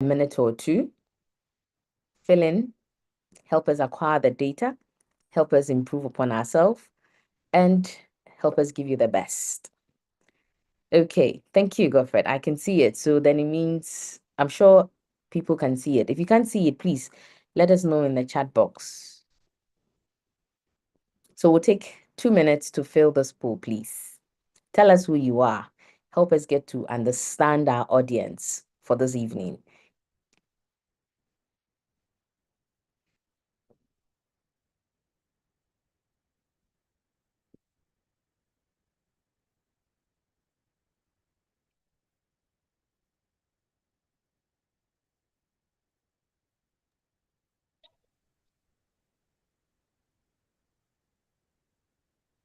minute or two. Fill in, help us acquire the data, help us improve upon ourselves, and help us give you the best. Okay, thank you, Godfred. I can see it. So then it means I'm sure people can see it. If you can't see it, please let us know in the chat box. So we'll take 2 minutes to fill this poll, please. Tell us who you are. Help us get to understand our audience for this evening.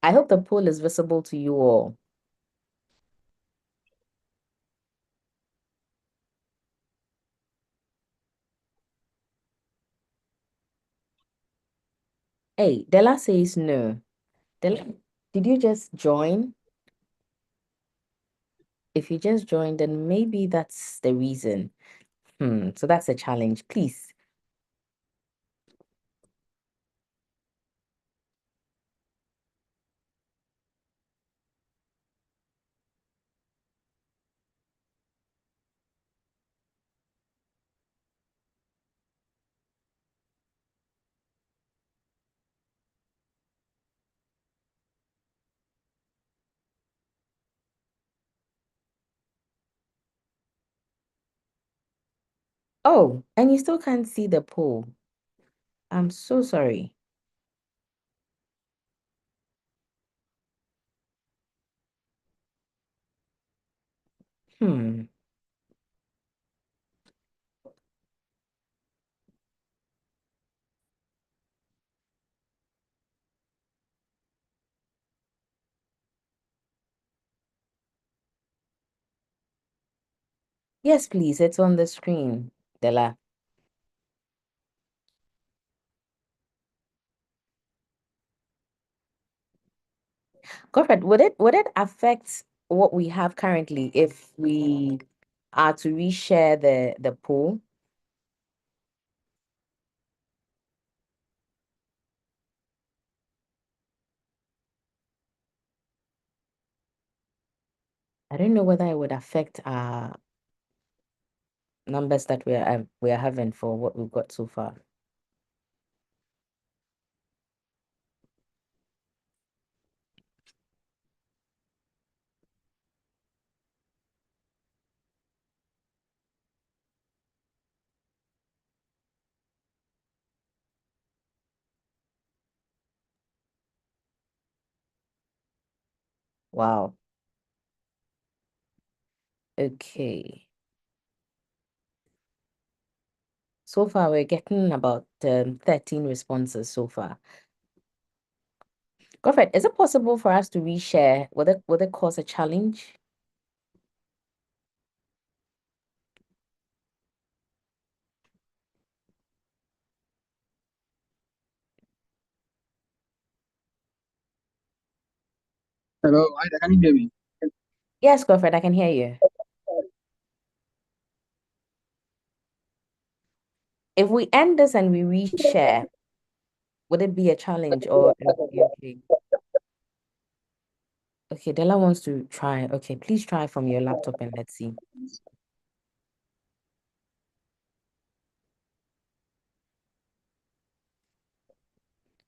I hope the poll is visible to you all. Hey, Della says no. Della, did you just join? If you just joined, then maybe that's the reason. So that's a challenge. Please. Oh, and you still can't see the poll. I'm so sorry. Hmm. Yes, please. It's on the screen, Della. Godfred, would it affect what we have currently if we are to reshare the poll? I don't know whether it would affect our numbers that we are having for what we've got so far. Wow. Okay. So far, we're getting about 13 responses so far. Godfred, is it possible for us to reshare? Would it cause a challenge? Hello, Ida, can you hear me? Yes, Godfred, I can hear you. If we end this and we reshare, would it be a challenge or it would be okay? Okay, Della wants to try. Okay, please try from your laptop and let's see.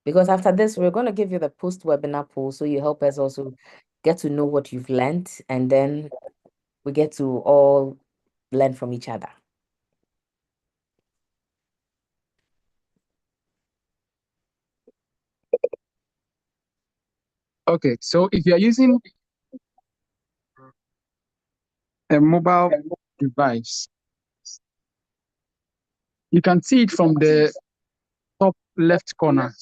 Because after this, we're going to give you the post-webinar poll so you help us also get to know what you've learned, and then we get to all learn from each other. Okay, so if you are using a mobile device, you can see it from the top left corner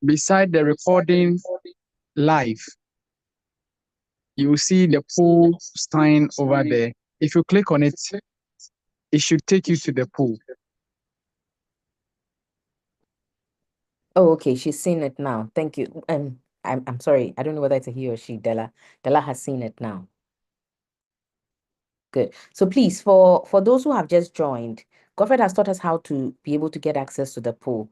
beside the recording live. You will see the poll sign over there. If you click on it, it should take you to the poll. Oh, okay, she's seen it now. Thank you. I'm sorry. I don't know whether it's a he or she, Della. Della has seen it now. Good. So please, for those who have just joined, Godfred has taught us how to be able to get access to the pool.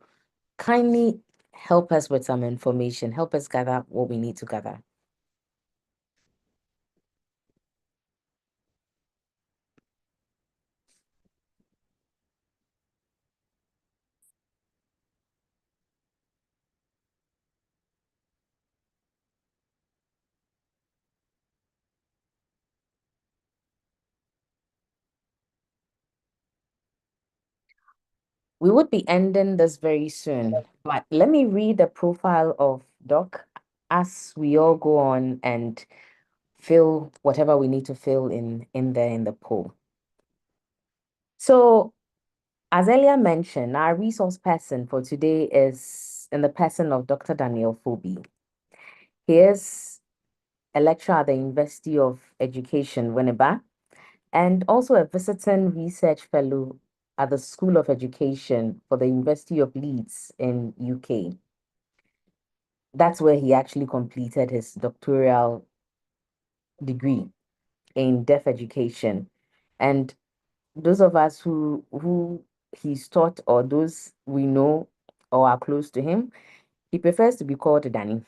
Kindly help us with some information. Help us gather what we need to gather. We would be ending this very soon, but let me read the profile of Doc as we all go on and fill whatever we need to fill in there in the poll. So, as earlier mentioned, our resource person for today is in the person of Dr. Daniel Phoebe. He is a lecturer at the University of Education, Winneba, and also a visiting research fellow at the School of Education for the University of Leeds in UK. That's where he actually completed his doctoral degree in deaf education. And those of us who he's taught or those we know or are close to him, he prefers to be called Danny.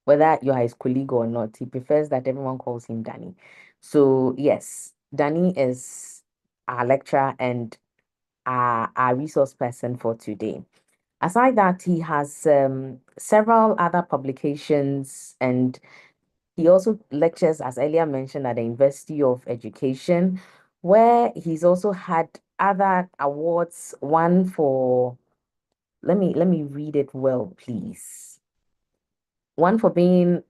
Whether you're his colleague or not, he prefers that everyone calls him Danny. So yes, Danny is our lecturer and our resource person for today. Aside that, he has several other publications and he also lectures, as earlier mentioned, at the University of Education, where he's also had other awards. One for, let me read it well, please. One for being,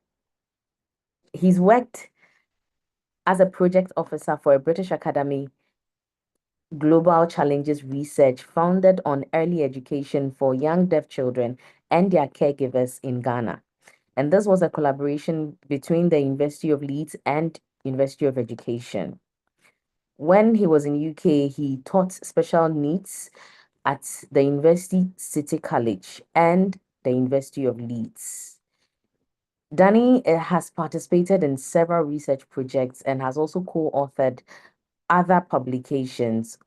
he's worked as a project officer for a British Academy Global Challenges Research founded on early education for young deaf children and their caregivers in Ghana. And this was a collaboration between the University of Leeds and University of Education. When he was in UK, he taught special needs at the University City College and the University of Leeds. Danny has participated in several research projects and has also co-authored other publications.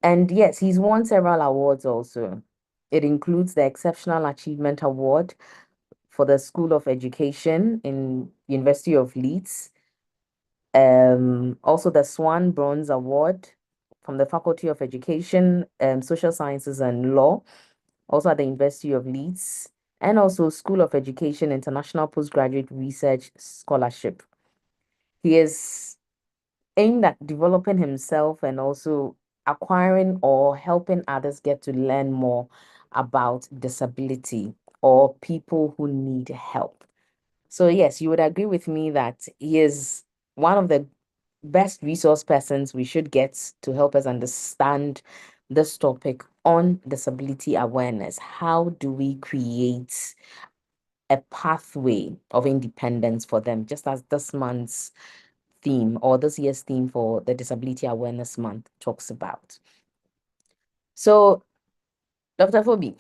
And yes, he's won several awards also. It includes the Exceptional Achievement Award for the School of Education in University of Leeds. Also the Swan Bronze Award from the Faculty of Education, Social Sciences and Law, also at the University of Leeds, and also School of Education International Postgraduate Research Scholarship. He is aimed at developing himself and also acquiring or helping others get to learn more about disability or people who need help. So yes, you would agree with me that he is one of the best resource persons we should get to help us understand this topic on disability awareness. How do we create a pathway of independence for them, just as this month's theme or this year's theme for the Disability Awareness Month talks about. So, Dr. Phoebe,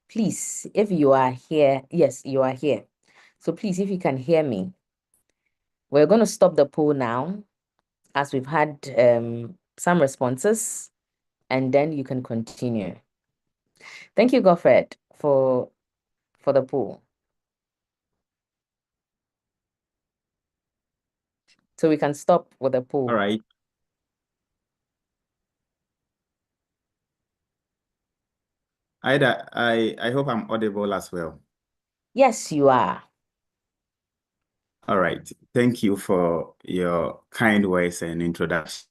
please, if you are here, yes, you are here. So please, if you can hear me, we're going to stop the poll now as we've had some responses, and then you can continue. Thank you, Godfred, for the poll. So we can stop with the poll. All right. Ida, I hope I'm audible as well. Yes, you are. All right. Thank you for your kind words and introduction.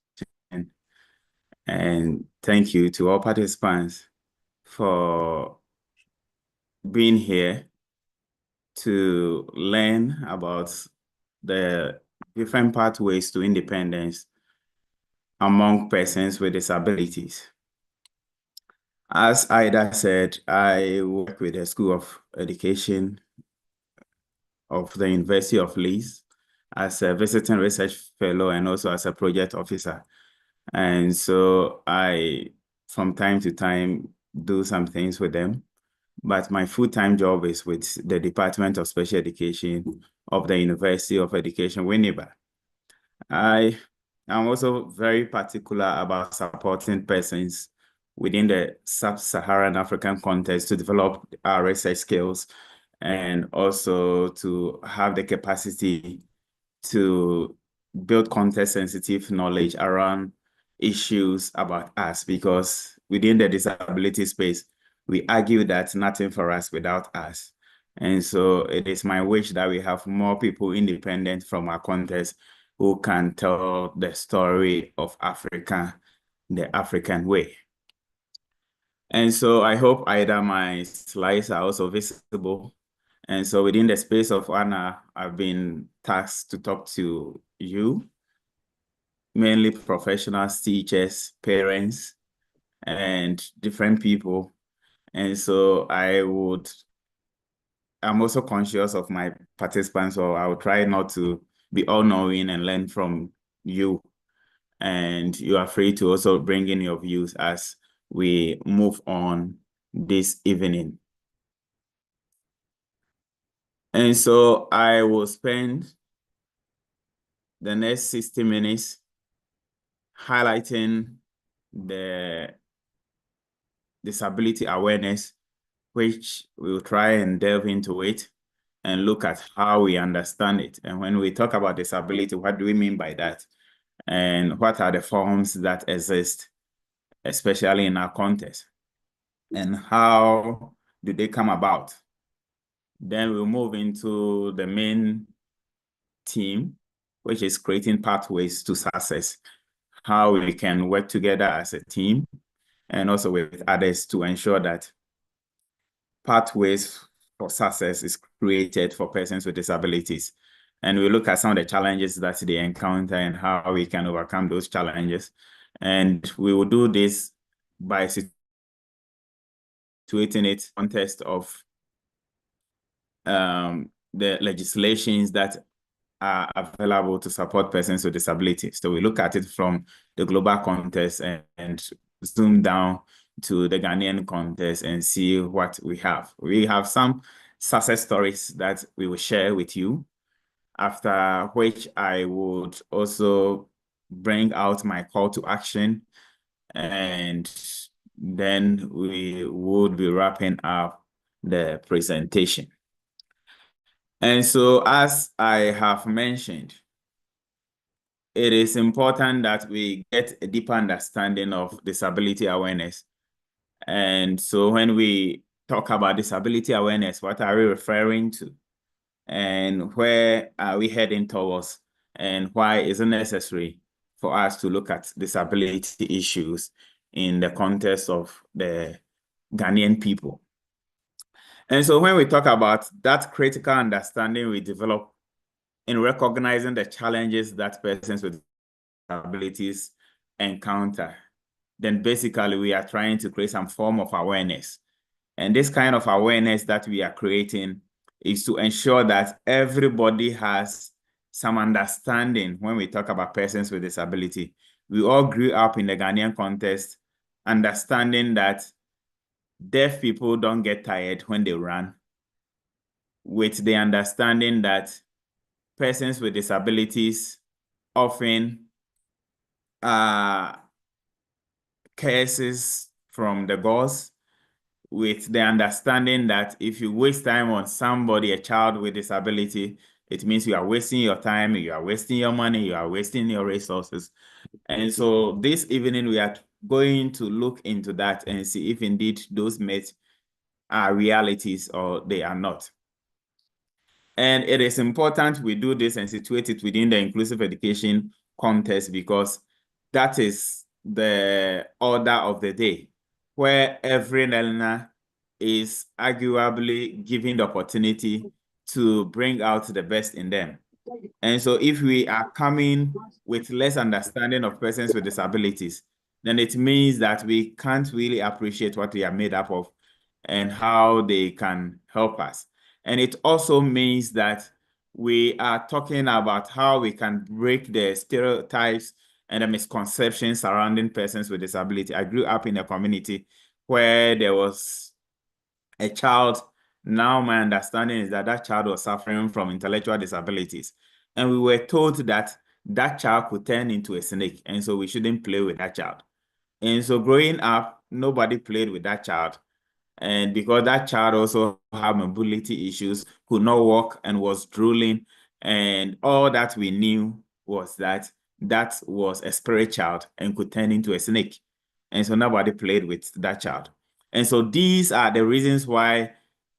And thank you to all participants for being here to learn about the different pathways to independence among persons with disabilities. As Ida said, I work with the School of Education of the University of Leeds as a visiting research fellow and also as a project officer. And so I, from time to time, do some things with them. But my full-time job is with the Department of Special Education of the University of Education, Winneba. I am also very particular about supporting persons within the sub-Saharan African context to develop our research skills and also to have the capacity to build context-sensitive knowledge around issues about us, because within the disability space, we argue that nothing for us without us. And so it is my wish that we have more people independent from our context who can tell the story of Africa the African way. And so I hope either my slides are also visible. And so within the space of 1 hour, I've been tasked to talk to you, mainly professionals, teachers, parents, and different people. And so I'm also conscious of my participants, so I will try not to be all-knowing and learn from you. And you are free to also bring in your views as we move on this evening. And so I will spend the next 60 minutes highlighting the disability awareness, which we'll try and delve into it and look at how we understand it. And when we talk about disability, what do we mean by that? And what are the forms that exist, especially in our context? And how do they come about? Then we'll move into the main theme, which is creating pathways to success, how we can work together as a team and also with others to ensure that pathways for success is created for persons with disabilities. And we look at some of the challenges that they encounter and how we can overcome those challenges. And we will do this by situating it in the context of the legislations that are available to support persons with disabilities. So we look at it from the global context and zoom down to the Ghanaian context and see what we have. We have some success stories that we will share with you, after which I would also bring out my call to action, and then we would be wrapping up the presentation. And so, as I have mentioned, it is important that we get a deeper understanding of disability awareness. And so when we talk about disability awareness, what are we referring to? And where are we heading towards? And why is it necessary for us to look at disability issues in the context of the Ghanaian people? And so when we talk about that critical understanding we develop in recognizing the challenges that persons with disabilities encounter, then basically we are trying to create some form of awareness. And this kind of awareness that we are creating is to ensure that everybody has some understanding when we talk about persons with disability. We all grew up in the Ghanaian context, understanding that deaf people don't get tired when they run, with the understanding that persons with disabilities often curses from the gods, with the understanding that if you waste time on somebody, a child with disability, it means you are wasting your time, you are wasting your money, you are wasting your resources. And so this evening we are going to look into that and see if indeed those myths are realities or they are not. And it is important we do this and situate it within the inclusive education context, because that is the order of the day, where every learner is arguably given the opportunity to bring out the best in them. And so if we are coming with less understanding of persons with disabilities, then it means that we can't really appreciate what they are made up of and how they can help us. And it also means that we are talking about how we can break the stereotypes and the misconceptions surrounding persons with disability. I grew up in a community where there was a child. Now my understanding is that that child was suffering from intellectual disabilities. And we were told that that child could turn into a snake. And so we shouldn't play with that child. And so growing up, nobody played with that child. And because that child also had mobility issues, could not walk and was drooling, and all that we knew was that that was a spirit child and could turn into a snake. And so nobody played with that child. And so these are the reasons why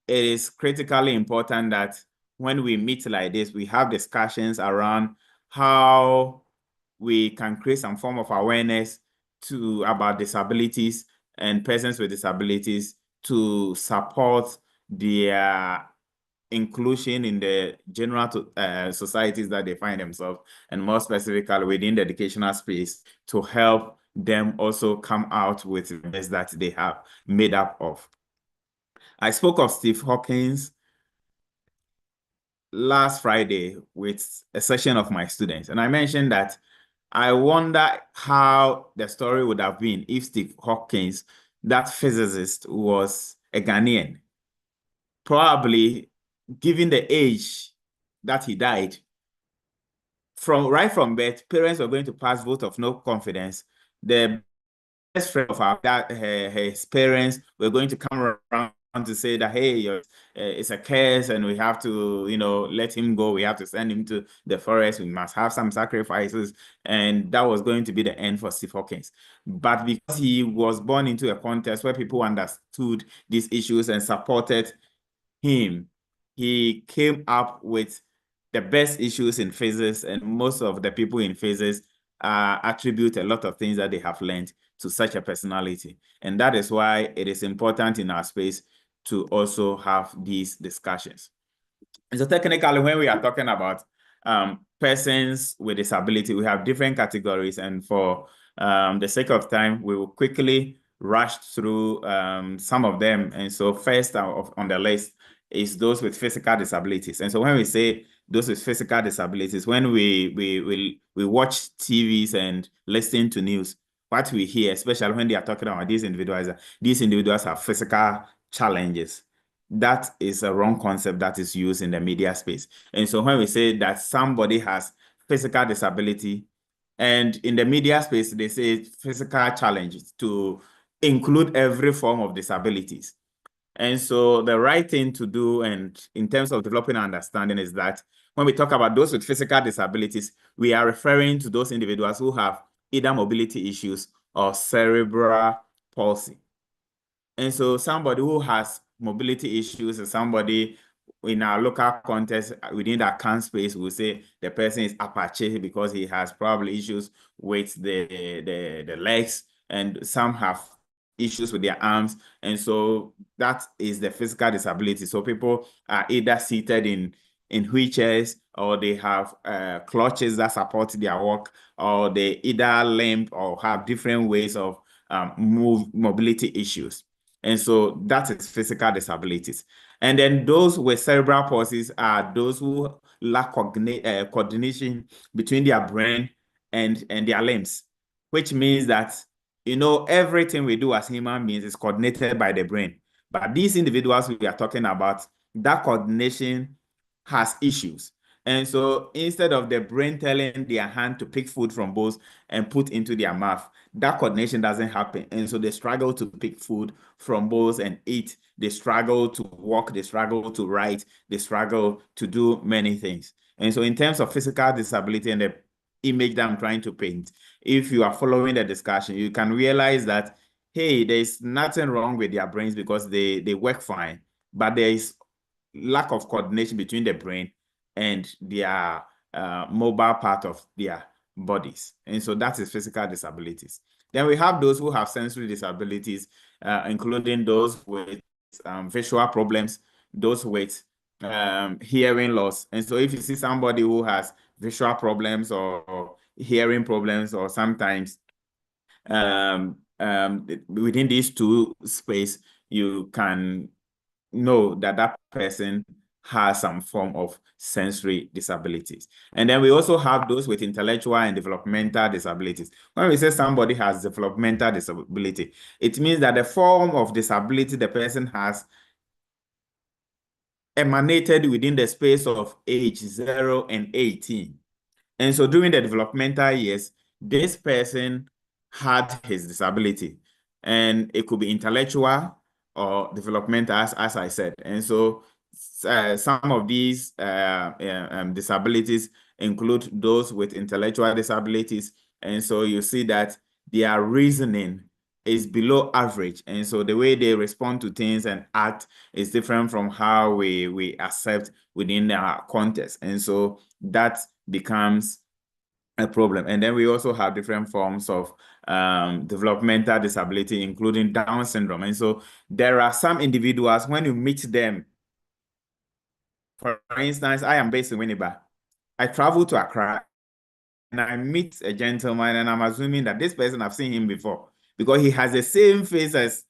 it is critically important that when we meet like this, we have discussions around how we can create some form of awareness about disabilities and persons with disabilities to support their inclusion in the general societies that they find themselves, and more specifically within the educational space, to help them also come out with the best that they have made up of. I spoke of Steve Hawkins last Friday with a session of my students, and I mentioned that I wonder how the story would have been if Steve Hawkins, that physicist, was a Ghanaian. Probably, given the age that he died, right from birth, parents were going to pass vote of no confidence. The best friend of his parents were going to come around to say that, hey, it's a curse and we have to, let him go. We have to send him to the forest. We must have some sacrifices. And that was going to be the end for Steve Hawkins. But because he was born into a context where people understood these issues and supported him, he came up with the best issues in physics, and most of the people in physics attribute a lot of things that they have learned to such a personality. And that is why it is important in our space to also have these discussions. And so technically, when we are talking about persons with disability, we have different categories. And for the sake of time, we will quickly rush through some of them. And so first on the list is those with physical disabilities. And so when we say those with physical disabilities, when we watch TVs and listen to news, what we hear, especially when they are talking about these individuals have physical challenges. That is a wrong concept that is used in the media space. And so when we say that somebody has physical disability, and in the media space, they say physical challenges to include every form of disabilities. And so the right thing to do, and in terms of developing understanding, is that when we talk about those with physical disabilities, we are referring to those individuals who have either mobility issues or cerebral palsy. And so somebody who has mobility issues is somebody in our local context within that can space, we'll say the person is Apache because he has probably issues with the legs, and some have issues with their arms. And so that is the physical disability. So people are either seated in wheelchairs, or they have clutches that support their walk, or they either limp or have different ways of mobility issues. And so that is physical disabilities. And then those with cerebral palsies are those who lack coordination between their brain and their limbs, which means that, everything we do as human beings is coordinated by the brain. But these individuals we are talking about, that coordination has issues. And so instead of the brain telling their hand to pick food from bowls and put into their mouth, that coordination doesn't happen. And so they struggle to pick food from bowls and eat. They struggle to walk. They struggle to write. They struggle to do many things. And so in terms of physical disability and the image that I'm trying to paint, if you are following the discussion, you can realize that, hey, there's nothing wrong with their brains because they work fine, but there is lack of coordination between the brain and their mobile part of their bodies. And so that is physical disabilities. Then we have those who have sensory disabilities, including those with visual problems, those with hearing loss. And so if you see somebody who has visual problems or hearing problems, or sometimes within these two space, you can know that that person has some form of sensory disabilities. And then we also have those with intellectual and developmental disabilities. When we say somebody has developmental disability, it means that the form of disability the person has emanated within the space of age 0 and 18. And so during the developmental years, this person had his disability, and it could be intellectual or developmental, as I said. And so some of these disabilities include those with intellectual disabilities. And so you see that their reasoning is below average. And so the way they respond to things and act is different from how we accept within our context. And so that becomes a problem. And then we also have different forms of developmental disability, including Down syndrome. And so there are some individuals, when you meet them, for instance, I am based in Winnipeg. I travel to Accra and I meet a gentleman, and I'm assuming that this person, I've seen him before because he has the same face as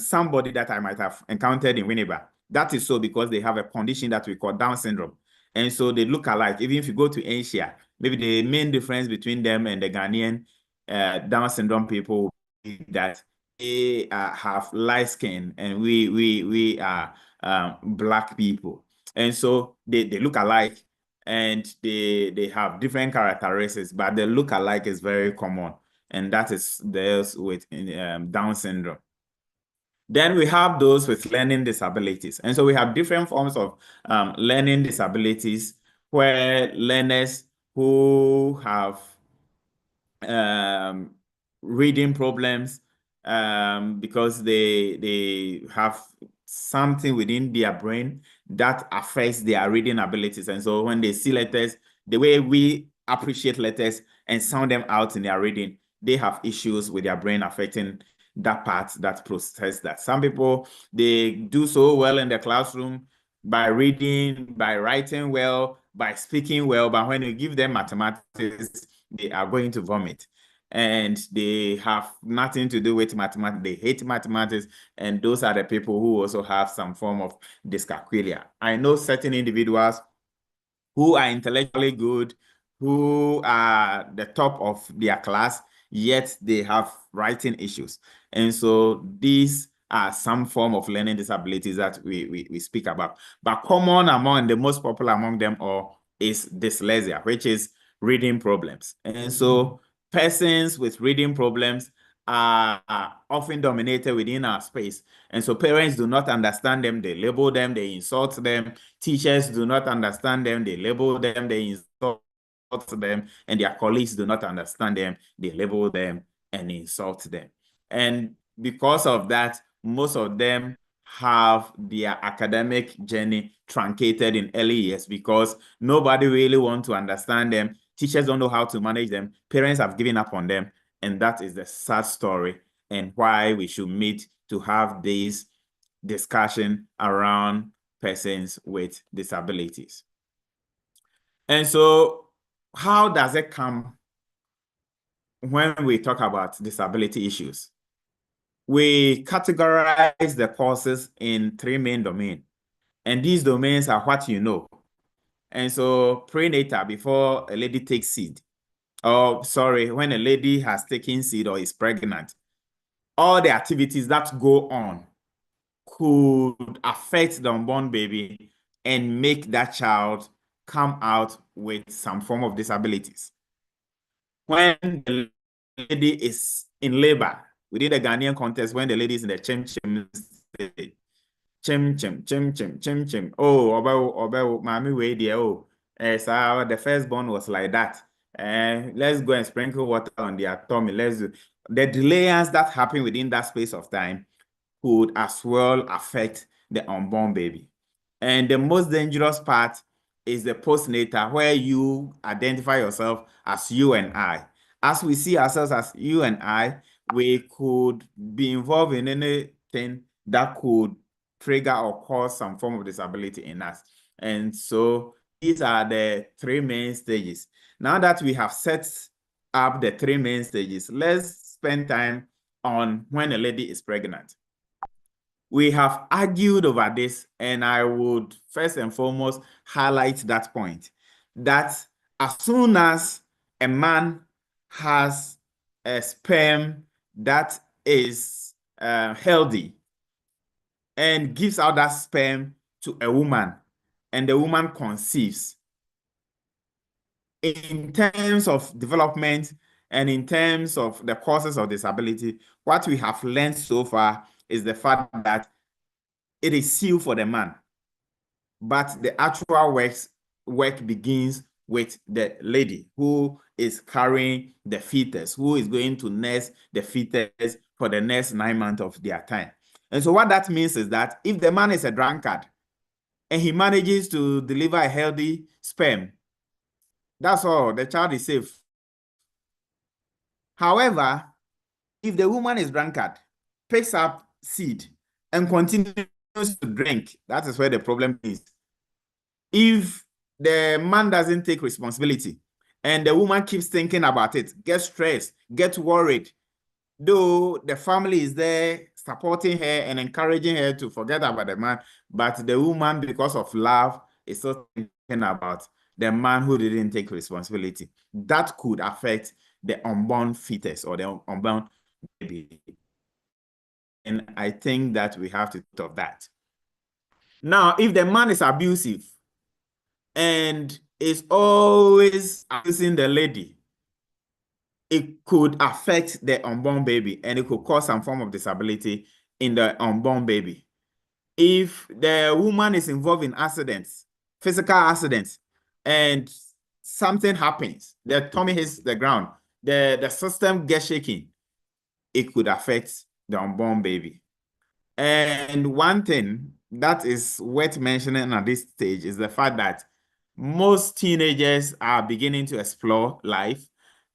somebody that I might have encountered in Winnipeg. That is so because they have a condition that we call Down syndrome. And so they look alike. Even if you go to Asia, maybe the main difference between them and the Ghanaian Down syndrome people is that they have light skin and we are black people. And so they look alike and they have different characteristics, but the look alike is very common. And that is theirs with Down syndrome. Then we have those with learning disabilities. And so we have different forms of learning disabilities where learners who have reading problems because they have something within their brain that affects their reading abilities. And so when they see letters, the way we appreciate letters and sound them out in their reading, they have issues with their brain affecting that part that process that. Some people, they do so well in the classroom by reading, by writing well, by speaking well, but when you give them mathematics, they are going to vomit. And they have nothing to do with mathematics. They hate mathematics, and those are the people who also have some form of dyscalculia. I know certain individuals who are intellectually good, who are the top of their class, yet they have writing issues. And so these are some form of learning disabilities that we speak about. But common among, the most popular among them all is dyslexia, which is reading problems. And so persons with reading problems are often dominated within our space. And so parents do not understand them, they label them, they insult them. Teachers do not understand them, they label them, they insult them, and their colleagues do not understand them, they label them and insult them. And because of that, most of them have their academic journey truncated in early years because nobody really wants to understand them. Teachers don't know how to manage them. Parents have given up on them. And that is the sad story and why we should meet to have this discussion around persons with disabilities. And so how does it come when we talk about disability issues? We categorize the causes in 3 main domains. And these domains are what you know. And so prenatal, before a lady takes seed, or sorry, when a lady has taken seed or is pregnant, all the activities that go on could affect the unborn baby and make that child come out with some form of disabilities. When the lady is in labor, within the Ghanaian context, when the lady is in the chim-chim stage, chim-chim. Oh, mommy, wait there. Oh, so the firstborn was like that. Let's go and sprinkle water on their tummy. Let's do the delays that happen within that space of time could as well affect the unborn baby. And the most dangerous part is the postnatal, where you identify yourself as you and I. As we see ourselves as you and I, we could be involved in anything that could trigger or cause some form of disability in us. And so these are the 3 main stages. Now that we have set up the 3 main stages, let's spend time on when a lady is pregnant. We have argued over this, and I would first and foremost highlight that point, that as soon as a man has a sperm that is healthy and gives out that sperm to a woman, and the woman conceives, in terms of development and in terms of the causes of disability, what we have learned so far is the fact that it is sealed for the man, but the actual work begins with the lady who is carrying the fetus, who is going to nurse the fetus for the next 9 months of their time. And so what that means is that if the man is a drunkard and he manages to deliver a healthy sperm, that's all, the child is safe. However, if the woman is drunkard, picks up seed and continues to drink, that is where the problem is. If the man doesn't take responsibility and the woman keeps thinking about it, gets stressed, gets worried, though the family is there supporting her and encouraging her to forget about the man, but the woman, because of love, is still thinking about the man who didn't take responsibility. That could affect the unborn fetus or the unborn baby. And I think that we have to think of that. Now, if the man is abusive and is always abusing the lady, it could affect the unborn baby and it could cause some form of disability in the unborn baby. If the woman is involved in accidents, physical accidents, and something happens, the tummy hits the ground, the system gets shaking, it could affect the unborn baby. And one thing that is worth mentioning at this stage is the fact that most teenagers are beginning to explore life,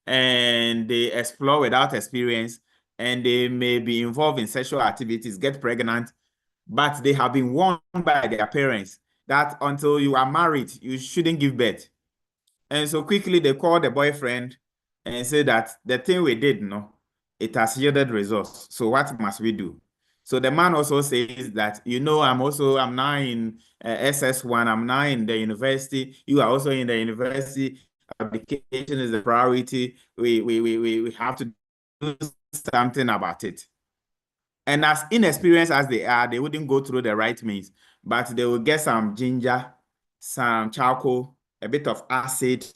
and they explore without experience, and they may be involved in sexual activities, get pregnant, but they have been warned by their parents that until you are married, you shouldn't give birth. And so quickly they call the boyfriend and say that the thing we did, no, it has yielded results. So what must we do? So the man also says that, I'm now in SS1, I'm now in the university. You are also in the university. Application is a priority. We have to do something about it. And as inexperienced as they are, they wouldn't go through the right means, but they will get some ginger, some charcoal, a bit of acid,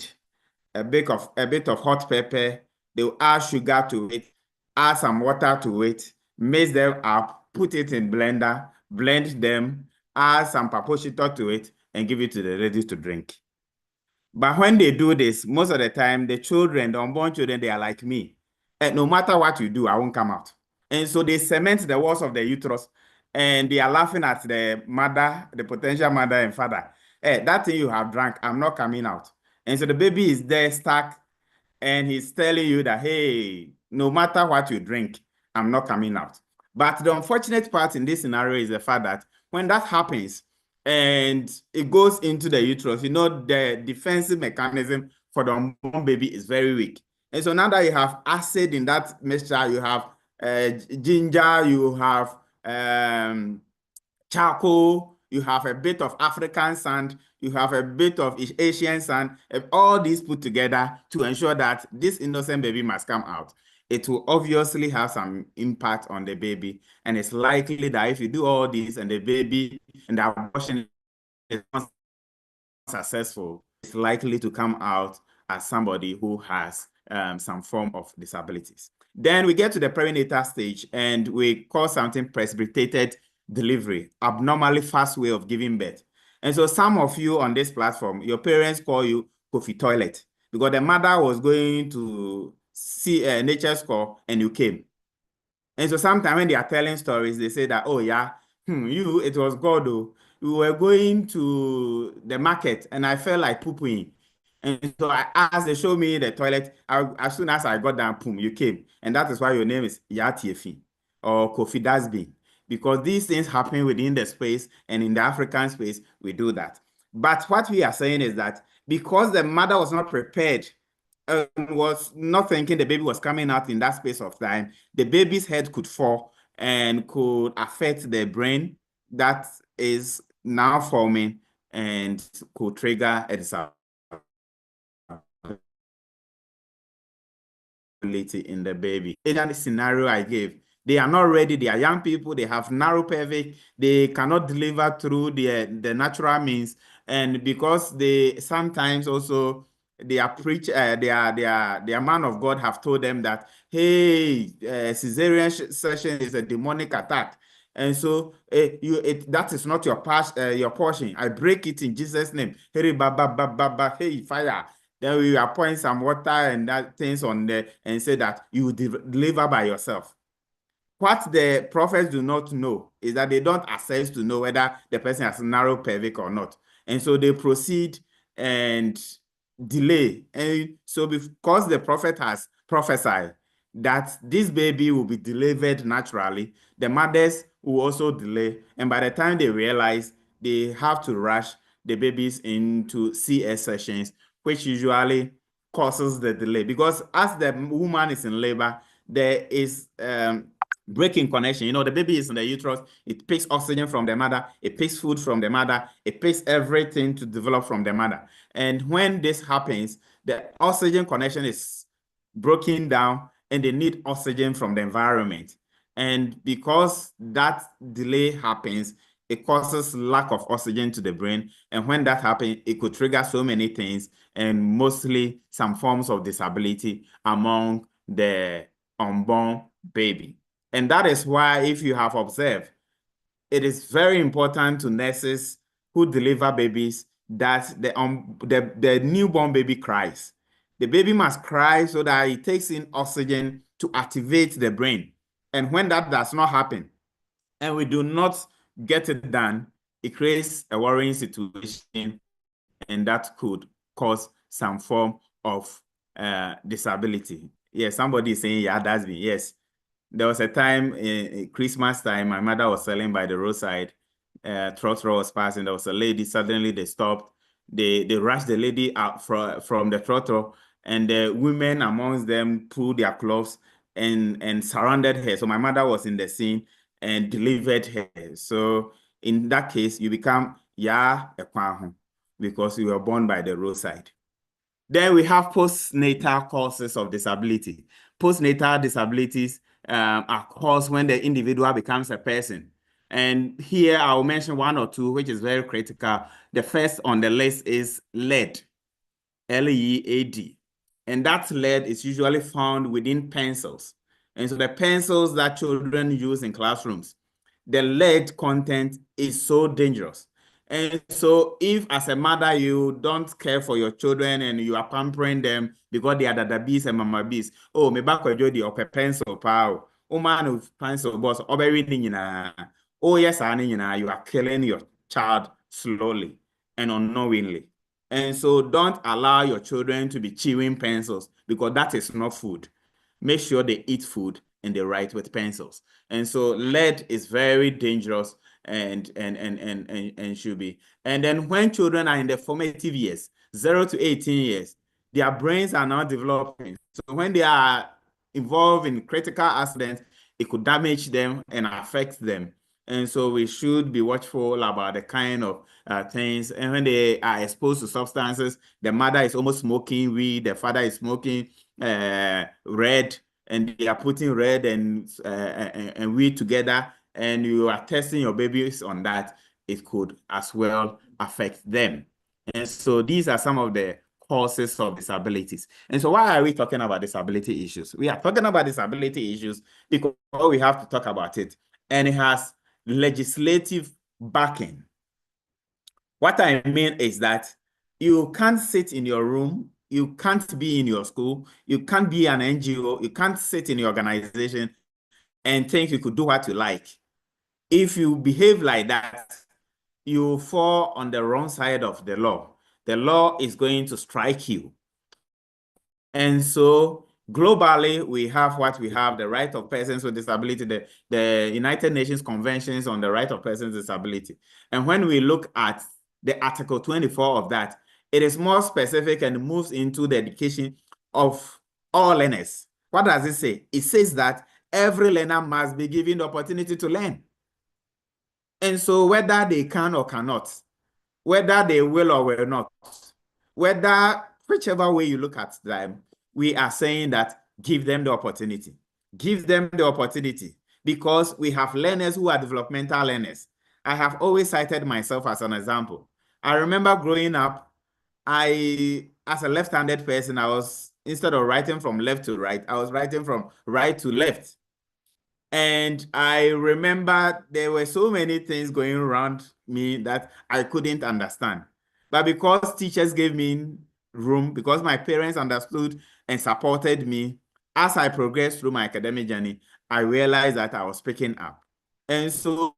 a bit of hot pepper. They will add sugar to it, add some water to it, mix them up, put it in blender, blend them, add some paposhito to it, and give it to the ladies to drink. But when they do this, most of the time, the children, the unborn children, they are like me. And no matter what you do, I won't come out. And so they cement the walls of the uterus, and they are laughing at the mother, the potential mother and father. Hey, that thing you have drank, I'm not coming out. And so the baby is there stuck, and he's telling you that, hey, no matter what you drink, I'm not coming out. But the unfortunate part in this scenario is the fact that when that happens and it goes into the uterus, the defensive mechanism for the unborn baby is very weak. And so now that you have acid in that mixture, you have ginger, you have charcoal, you have a bit of African sand, you have a bit of Asian sand, all these put together to ensure that this innocent baby must come out. It will obviously have some impact on the baby, and it's likely that if you do all this and the baby and the abortion is not successful, it's likely to come out as somebody who has some form of disabilities. Then we get to the perinatal stage, and we call something precipitated delivery, abnormally fast way of giving birth. And so some of you on this platform, your parents call you Kofi Toilet because the mother was going to see a nature's call and you came. And so sometimes when they are telling stories, they say that, oh yeah, it was God, though. We were going to the market and I felt like pooping. And so I asked, they showed me the toilet. As soon as I got down, boom, you came. And that is why your name is Yatiefi or Kofi Dasby, because these things happen within the space, and in the African space, we do that. But what we are saying is that because the mother was not prepared, was not thinking the baby was coming out in that space of time, the baby's head could fall and could affect the brain that is now forming and could trigger a disability in the baby. In that scenario I gave, they are not ready, they are young people, they have narrow pelvic, they cannot deliver through the natural means, and because they sometimes also their man of God have told them that, hey, cesarean section is a demonic attack. And so that is not your portion. I break it in Jesus' name. Hey, hey, fire. Then we appoint some water and that things on there and say that you will deliver by yourself. What the prophets do not know is that they don't assess to know whether the person has narrow pelvic or not. And so they proceed and delay. And so because the prophet has prophesied that this baby will be delivered naturally, the mothers will also delay. And by the time they realize, they have to rush the babies into CS sessions, which usually causes the delay. Because as the woman is in labor, there is breaking connection. You know, the baby is in the uterus, it picks oxygen from the mother, it picks food from the mother, it picks everything to develop from the mother. And when this happens, the oxygen connection is broken down and they need oxygen from the environment. And because that delay happens, it causes lack of oxygen to the brain. And when that happens, it could trigger so many things, and mostly some forms of disability among the unborn baby. And that is why, if you have observed, it is very important to nurses who deliver babies that the newborn baby cries. The baby must cry so that it takes in oxygen to activate the brain. And when that does not happen, and we do not get it done, it creates a worrying situation, and that could cause some form of disability. Yes, somebody is saying, yeah, that's me. Yes. There was a time in Christmas time, my mother was selling by the roadside. Trotro was passing. There was a lady. Suddenly they stopped. They rushed the lady out from the trotro, and the women amongst them pulled their clothes and surrounded her. So my mother was in the scene and delivered her. So in that case, you become ekwaho because you were born by the roadside. Then we have postnatal causes of disability. Postnatal disabilities are caused when the individual becomes a person. And here I'll mention one or two, which is very critical. The first on the list is lead, L-E-A-D. And that lead is usually found within pencils. And so the pencils that children use in classrooms, the lead content is so dangerous. And so if as a mother, you don't care for your children and you are pampering them because they are dada bees and mama bees, oh, me back with you the pencil power. Oh man of pencil boss, oh yes, you are killing your child slowly and unknowingly. And so don't allow your children to be chewing pencils because that is not food. Make sure they eat food and they write with pencils. And so lead is very dangerous and should be. And then when children are in the formative years, 0 to 18 years, their brains are not developing. So when they are involved in critical accidents, it could damage them and affect them. And so we should be watchful about the kind of things. And when they are exposed to substances, the mother is almost smoking weed, the father is smoking red, and they are putting red and weed together, and you are testing your babies on that, it could as well affect them. And so these are some of the causes of disabilities. And so why are we talking about disability issues? We are talking about disability issues because we have to talk about it. And it has legislative backing. What I mean is that you can't sit in your room, you can't be in your school, you can't be an NGO, you can't sit in your organization and think you could do what you like. If you behave like that, you fall on the wrong side of the law. The law is going to strike you. And so globally, we have what we have, the right of persons with disability, the United Nations Conventions on the Right of Persons with Disability. And when we look at the Article 24 of that, it is more specific and moves into the education of all learners. What does it say? It says that every learner must be given the opportunity to learn. And so whether they can or cannot, whether they will or will not, whether whichever way you look at them, we are saying that give them the opportunity. Give them the opportunity because we have learners who are developmental learners. I have always cited myself as an example. I remember growing up, I as a left-handed person, I was, instead of writing from left to right, I was writing from right to left. And I remember there were so many things going around me that I couldn't understand. But because teachers gave me room, because my parents understood and supported me, as I progressed through my academic journey, I realized that I was picking up. And so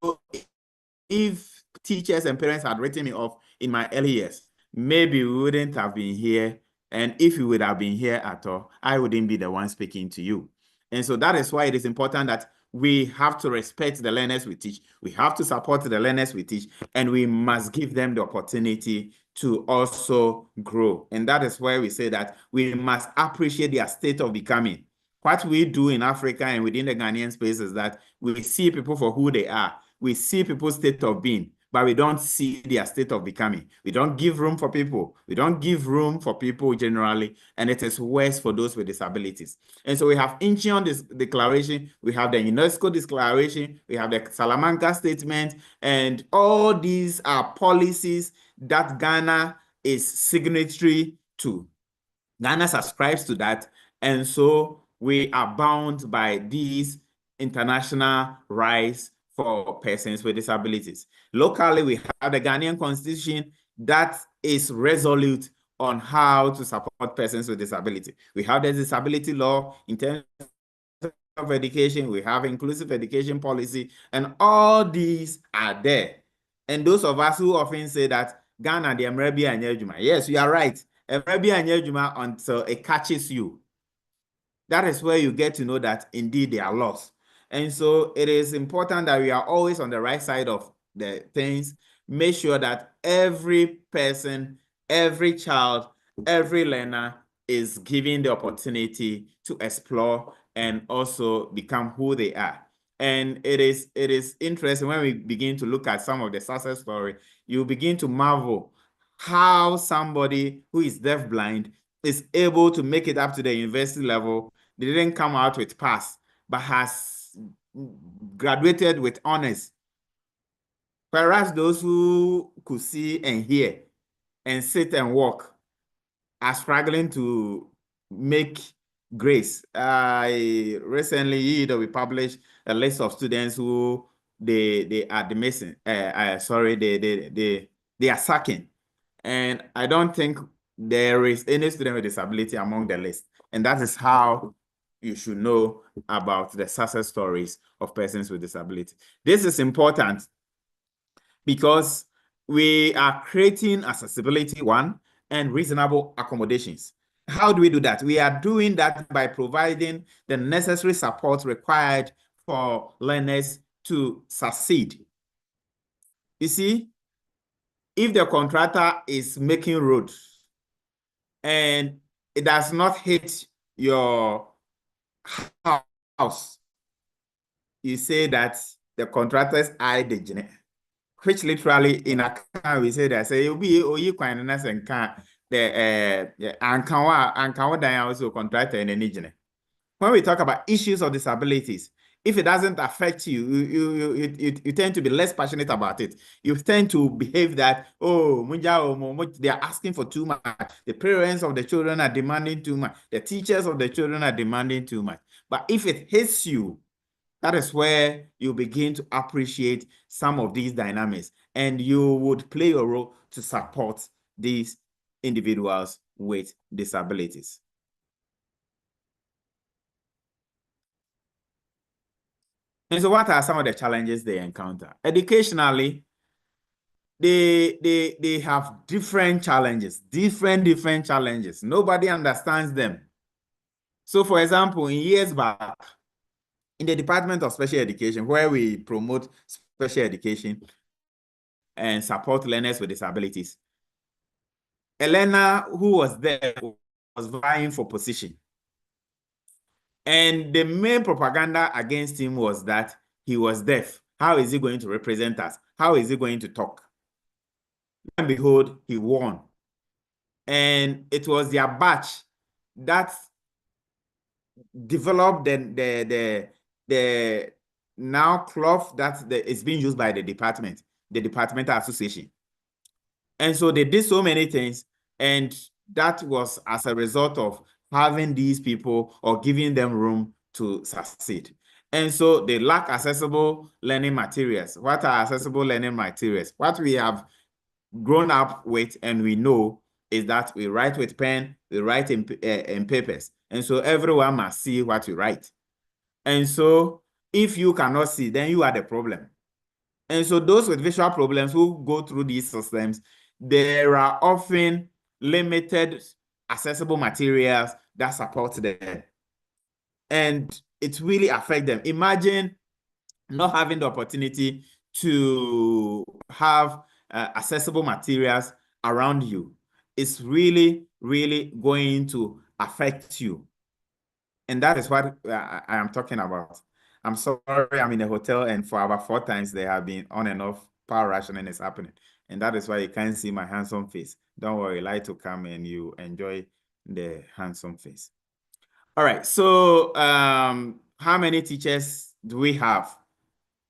if teachers and parents had written me off in my early years, maybe we wouldn't have been here. And if we would have been here at all, I wouldn't be the one speaking to you. And so that is why it is important that we have to respect the learners we teach. We have to support the learners we teach, and we must give them the opportunity to also grow. And that is where we say that we must appreciate their state of becoming. What we do in Africa and within the Ghanaian space is that we see people for who they are. We see people's state of being, but we don't see their state of becoming. We don't give room for people. We don't give room for people generally, and it is worse for those with disabilities. And so we have Incheon Declaration, we have the UNESCO Declaration, we have the Salamanca Statement, and all these are policies that Ghana is signatory to. Ghana subscribes to that, and so we are bound by these international rights for persons with disabilities. Locally, we have the Ghanaian Constitution that is resolute on how to support persons with disability. We have the disability law in terms of education, we have inclusive education policy, and all these are there. And those of us who often say that Ghana, the Mrebi Anyejuma, yes, you are right. Mrebi Anyejuma until it catches you. That is where you get to know that indeed they are lost. And so it is important that we are always on the right side of the things. Make sure that every person, every child, every learner is given the opportunity to explore and also become who they are. And it is interesting when we begin to look at some of the success story, you begin to marvel how somebody who is deafblind is able to make it up to the university level. They didn't come out with pass, but has graduated with honors. Whereas those who could see and hear and sit and walk are struggling to make grades. Recently, we published a list of students who they are dismissing. They are sacking. And I don't think there is any student with disability among the list. And that is how you should know about the success stories of persons with disability. This is important because we are creating accessibility, one, and reasonable accommodations. How do we do that? We are doing that by providing the necessary support required for learners to succeed. You see, if the contractor is making roads and it does not hit your house, you say that the contractor's eye the engineer, which literally in Accra we say that say you be oyi kwan na se nka the ankawa dan also contractor and engineer. When we talk about issues of disabilities, if it doesn't affect you, you tend to be less passionate about it. You tend to behave that, oh, they are asking for too much. The parents of the children are demanding too much. The teachers of the children are demanding too much. But if it hits you, that is where you begin to appreciate some of these dynamics, and you would play a role to support these individuals with disabilities. And so what are some of the challenges they encounter? Educationally, they have different challenges, different challenges. Nobody understands them. So for example, in years back, in the Department of Special Education, where we promote special education and support learners with disabilities, a learner who was there was vying for position. And the main propaganda against him was that he was deaf. How is he going to represent us? How is he going to talk? And behold, he won. And it was their batch that developed the now cloth that is being used by the departmental association. And so they did so many things, and that was as a result of having these people or giving them room to succeed. And so they lack accessible learning materials. What are accessible learning materials? What we have grown up with and we know is that we write with pen, we write in papers. And so everyone must see what you write. And so if you cannot see, then you are the problem. And so those with visual problems who go through these systems, there are often limited accessible materials that support them. And it really affects them. Imagine not having the opportunity to have accessible materials around you. It's really, really going to affect you. And that is what I am talking about. I'm sorry, I'm in a hotel, and for about 4 times they have been on and off power rationing is happening. And that is why you can't see my handsome face. Don't worry, light will come and you enjoy the handsome face. All right, so how many teachers do we have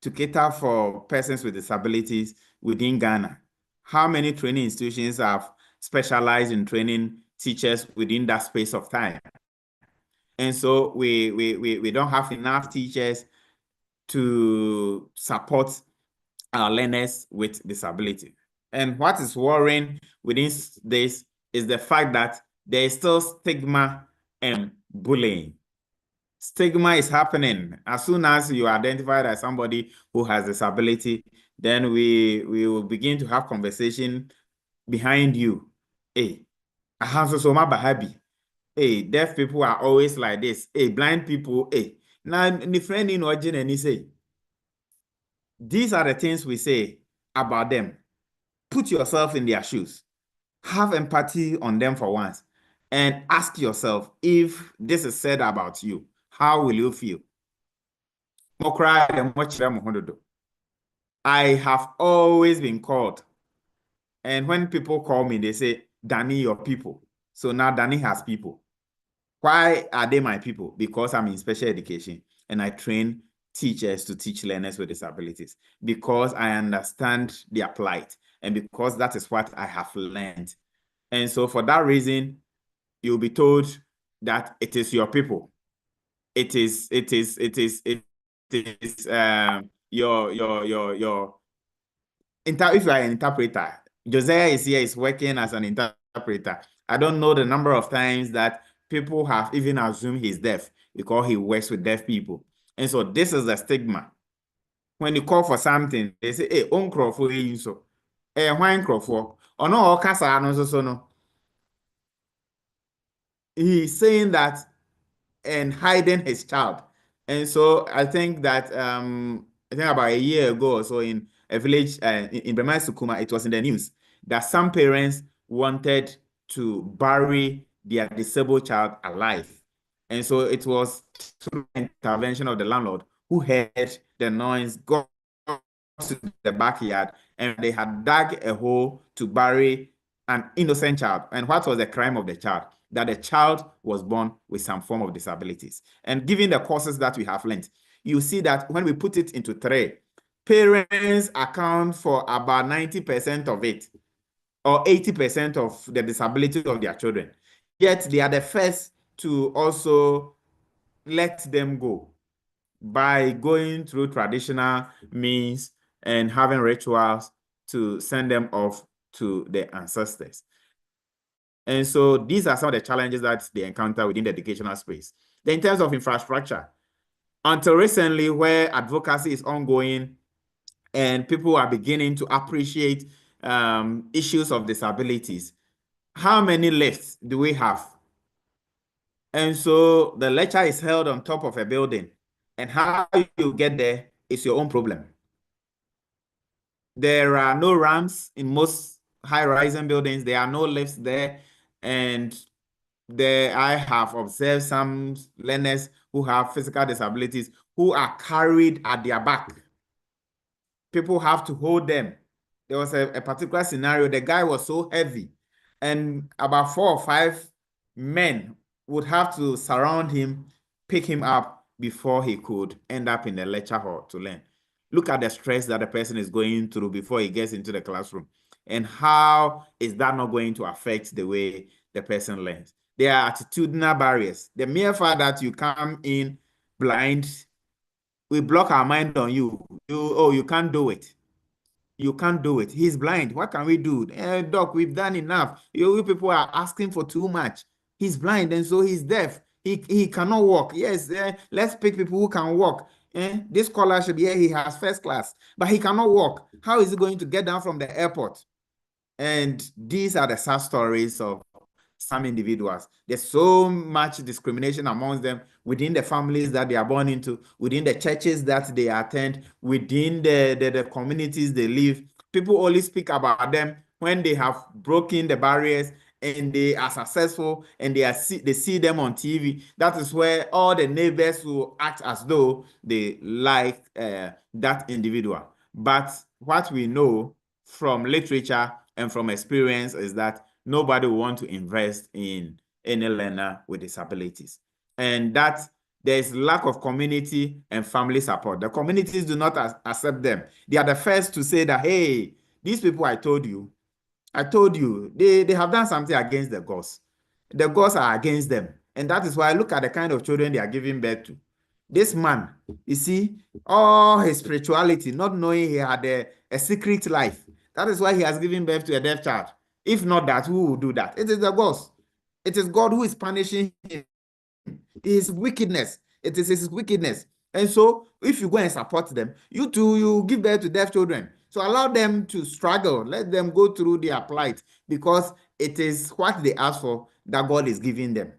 to cater for persons with disabilities within Ghana? How many training institutions have specialized in training teachers within that space of time? And so we don't have enough teachers to support our learners with disability. And what is worrying within this is the fact that there is still stigma and bullying. Stigma is happening. As soon as you are identified as somebody who has disability, then we will begin to have conversation behind you. Hey, I have so much happy. Hey, deaf people are always like this. Hey, blind people, hey. Now, the friend in origin and he say, these are the things we say about them. Put yourself in their shoes. Have empathy on them for once. And ask yourself, if this is said about you, how will you feel? I have always been called. And when people call me, they say, Danny, your people. So now Danny has people. Why are they my people? Because I'm in special education and I train teachers to teach learners with disabilities, because I understand their plight and because that is what I have learned. And so for that reason, you'll be told that it is your people. If you are an interpreter, Josiah is here, is working as an interpreter. I don't know the number of times that people have even assumed he's deaf because he works with deaf people. And so this is the stigma. When you call for something, they say, hey, on Crawford, you so. Hey, why Crawford? Or no, Casa, no, so no. He's saying that and hiding his child. And so I think that I think about a year ago or so in a village in Bremai Sukuma, it was in the news that some parents wanted to bury their disabled child alive. And so it was through the intervention of the landlord who heard the noise, got to the backyard, and they had dug a hole to bury an innocent child. And what was the crime of the child? That the child was born with some form of disabilities. And given the courses that we have learned, you see that when we put it into 3, parents account for about 90% of it, or 80% of the disability of their children. Yet they are the first to also let them go by going through traditional means and having rituals to send them off to their ancestors. And so these are some of the challenges that they encounter within the educational space. Then in terms of infrastructure, until recently, where advocacy is ongoing and people are beginning to appreciate issues of disabilities, how many lifts do we have? And so the lecture is held on top of a building, and how you get there is your own problem. There are no ramps in most high-rising buildings. There are no lifts there. And there I have observed some learners who have physical disabilities who are carried at their back. People have to hold them. There was a particular scenario. The guy was so heavy, and about 4 or 5 men would have to surround him, pick him up before he could end up in the lecture hall to learn. Look at the stress that the person is going through before he gets into the classroom. And how is that not going to affect the way the person learns. There are attitudinal barriers. The mere fact that you come in blind, we block our mind on you. You can't do it. You can't do it. He's blind. What can we do? Doc, we've done enough. You people are asking for too much. He's blind and so he's deaf. He cannot walk. Yes, let's pick people who can walk. This scholarship, yeah, he has first class, but he cannot walk. How is he going to get down from the airport? And these are the sad stories of some individuals. There's so much discrimination amongst them within the families that they are born into, within the churches that they attend, within the communities they live. People only speak about them when they have broken the barriers and they are successful and they see them on TV. That is where all the neighbors will act as though they like that individual. But what we know from literature and from experience is that nobody will want to invest in any learner with disabilities. And that there's lack of community and family support. The communities do not accept them. They are the first to say that, hey, these people I told you, they have done something against the gods. The gods are against them. And that is why I look at the kind of children they are giving birth to. This man, you see, all his spirituality, not knowing he had a secret life. That is why he has given birth to a deaf child. If not that, who will do that? It is the gods. It is God who is punishing him. His wickedness. It is his wickedness. And so, if you go and support them, you too, you give birth to deaf children. So allow them to struggle. Let them go through their plight because it is what they ask for that God is giving them.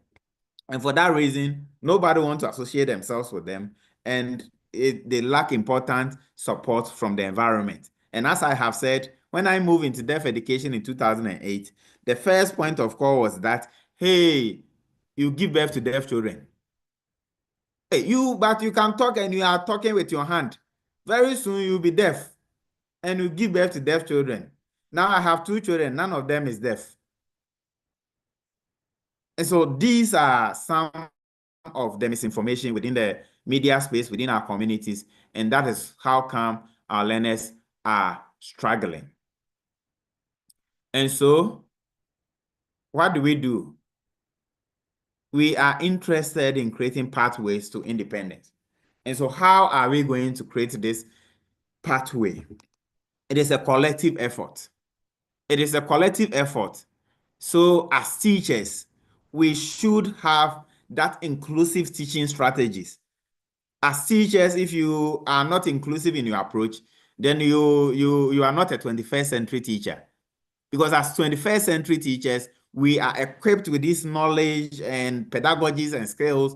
And for that reason, nobody wants to associate themselves with them. And they lack important support from the environment. And as I have said, when I moved into deaf education in 2008, the first point of call was that, hey, you give birth to deaf children. Hey, but you can talk and you are talking with your hand. Very soon you'll be deaf and you give birth to deaf children. Now I have 2 children, none of them is deaf. And so these are some of the misinformation within the media space, within our communities, and that is how come our learners are struggling. And so, what do? We are interested in creating pathways to independence. And so, how are we going to create this pathway? It is a collective effort. It is a collective effort. So, as teachers, we should have that inclusive teaching strategies. As teachers, if you are not inclusive in your approach, then you are not a 21st century teacher. Because as 21st century teachers, we are equipped with this knowledge and pedagogies and skills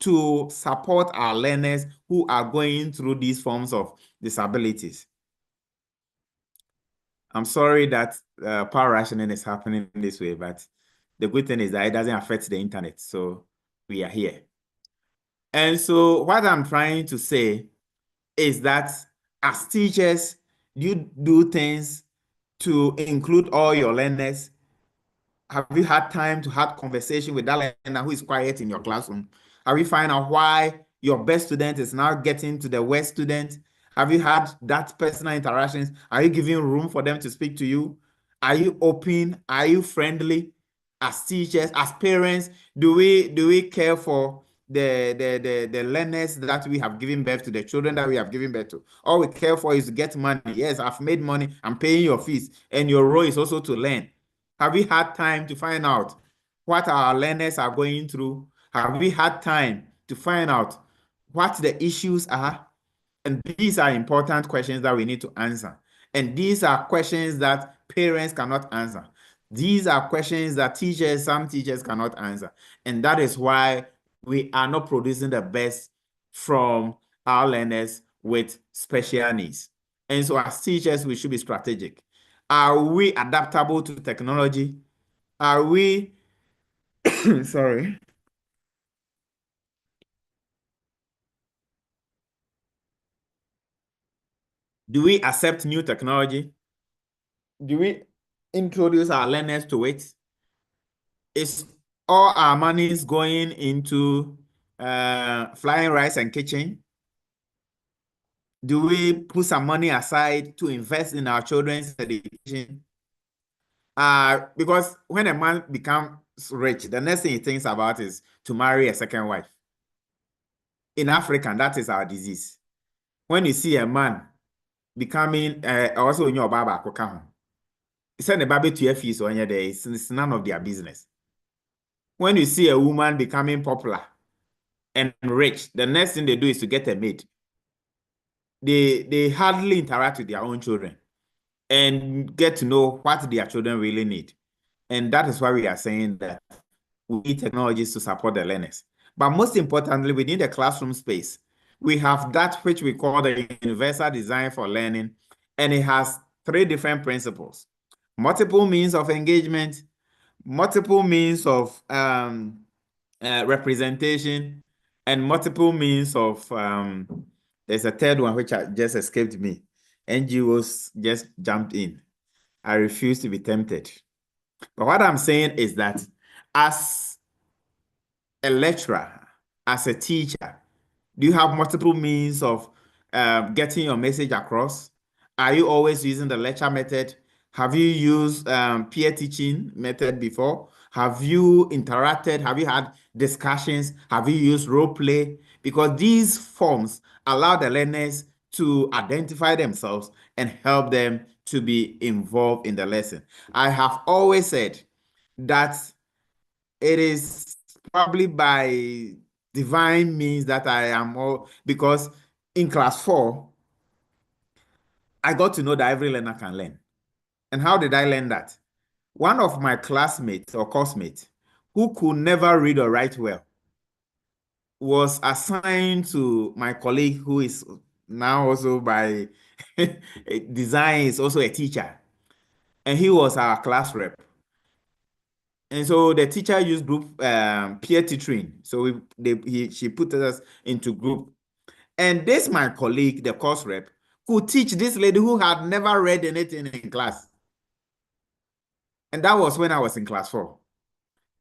to support our learners who are going through these forms of disabilities. I'm sorry that power rationing is happening this way, but the good thing is that it doesn't affect the internet, so we are here. And so what I'm trying to say is that as teachers, you do things to include all your learners. Have you had time to have conversation with that learner who is quiet in your classroom? Have you found out why your best student is now getting to the worst student? Have you had that personal interactions? Are you giving room for them to speak to you? Are you open? Are you friendly? As teachers, as parents, do we care for the learners that we have given birth to, the children that we have given birth to? All we care for is to get money. Yes, I've made money, I'm paying your fees, and your role is also to learn. Have we had time to find out what our learners are going through? Have we had time to find out what the issues are? And these are important questions that we need to answer. And these are questions that parents cannot answer. These are questions that some teachers cannot answer. And that is why we are not producing the best from our learners with special needs. And so as teachers, we should be strategic. Are we adaptable to technology? Are we, sorry. Do we accept new technology? Do we introduce our learners to it? Is all our monies going into flying rice and kitchen? Do we put some money aside to invest in our children's education? Because when a man becomes rich, the next thing he thinks about is to marry a second wife. In Africa, that is our disease. When you see a man becoming also in your baba send a baby to your fees on your day, it's none of their business. When you see a woman becoming popular and rich, the next thing they do is to get a maid. They hardly interact with their own children and get to know what their children really need. And that is why we are saying that we need technologies to support the learners. But most importantly, within the classroom space, we have that which we call the universal design for learning, and it has 3 different principles: multiple means of engagement, multiple means of representation, and multiple means of there's a third one which just escaped me. NGOs just jumped in. I refuse to be tempted. But what I'm saying is that as a lecturer, as a teacher, do you have multiple means of getting your message across? Are you always using the lecture method? Have you used peer teaching method before? Have you interacted? Have you had discussions? Have you used role play? Because these forms allow the learners to identify themselves and help them to be involved in the lesson. I have always said that it is probably by divine means that I am all, because in class 4, I got to know that every learner can learn. And how did I learn that? One of my classmates or coursemates who could never read or write well was assigned to my colleague who is now also by design is also a teacher. And he was our class rep. And so the teacher used group peer tutoring. So she put us into group. And this, my colleague, the course rep, could teach this lady who had never read anything in class. And that was when I was in class 4.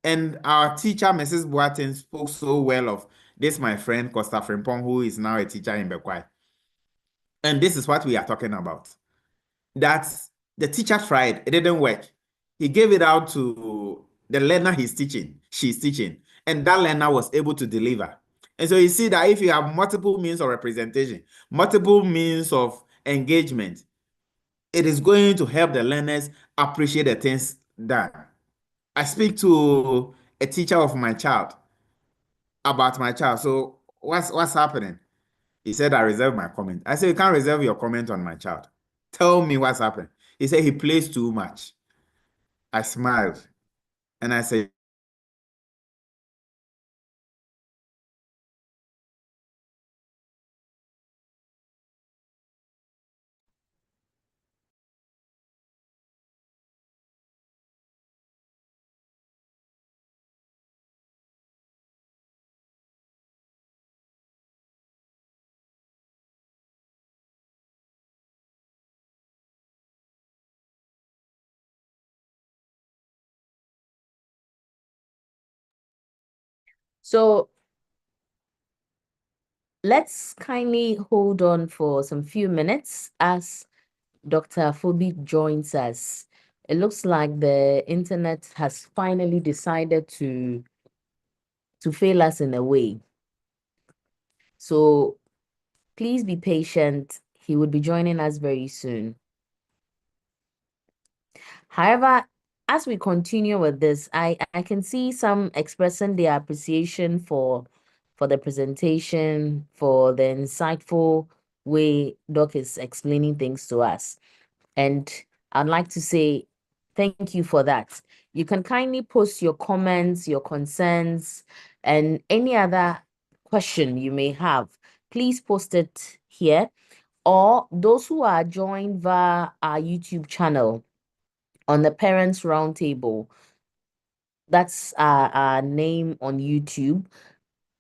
And our teacher, Mrs. Boateng, spoke so well of this, my friend, Costa Frimpong, who is now a teacher in Bekwai. And this is what we are talking about. That the teacher tried, it didn't work. He gave it out to the learner she's teaching, and that learner was able to deliver. And so you see that if you have multiple means of representation, multiple means of engagement, it is going to help the learners appreciate the things done. I speak to a teacher of my child about my child. So what's happening? He said, I reserve my comment. I said, you can't reserve your comment on my child. Tell me what's happened. He said, he plays too much. I smiled and I said, So let's kindly hold on for some few minutes as Dr. Phoebe joins us. It looks like the internet has finally decided to fail us in a way. So please be patient. He would be joining us very soon. However, as we continue with this, I can see some expressing their appreciation for the presentation, for the insightful way Doc is explaining things to us. And I'd like to say thank you for that. You can kindly post your comments, your concerns, and any other question you may have. Please post it here. Or those who are joined via our YouTube channel on the Parents Roundtable, that's our name on YouTube.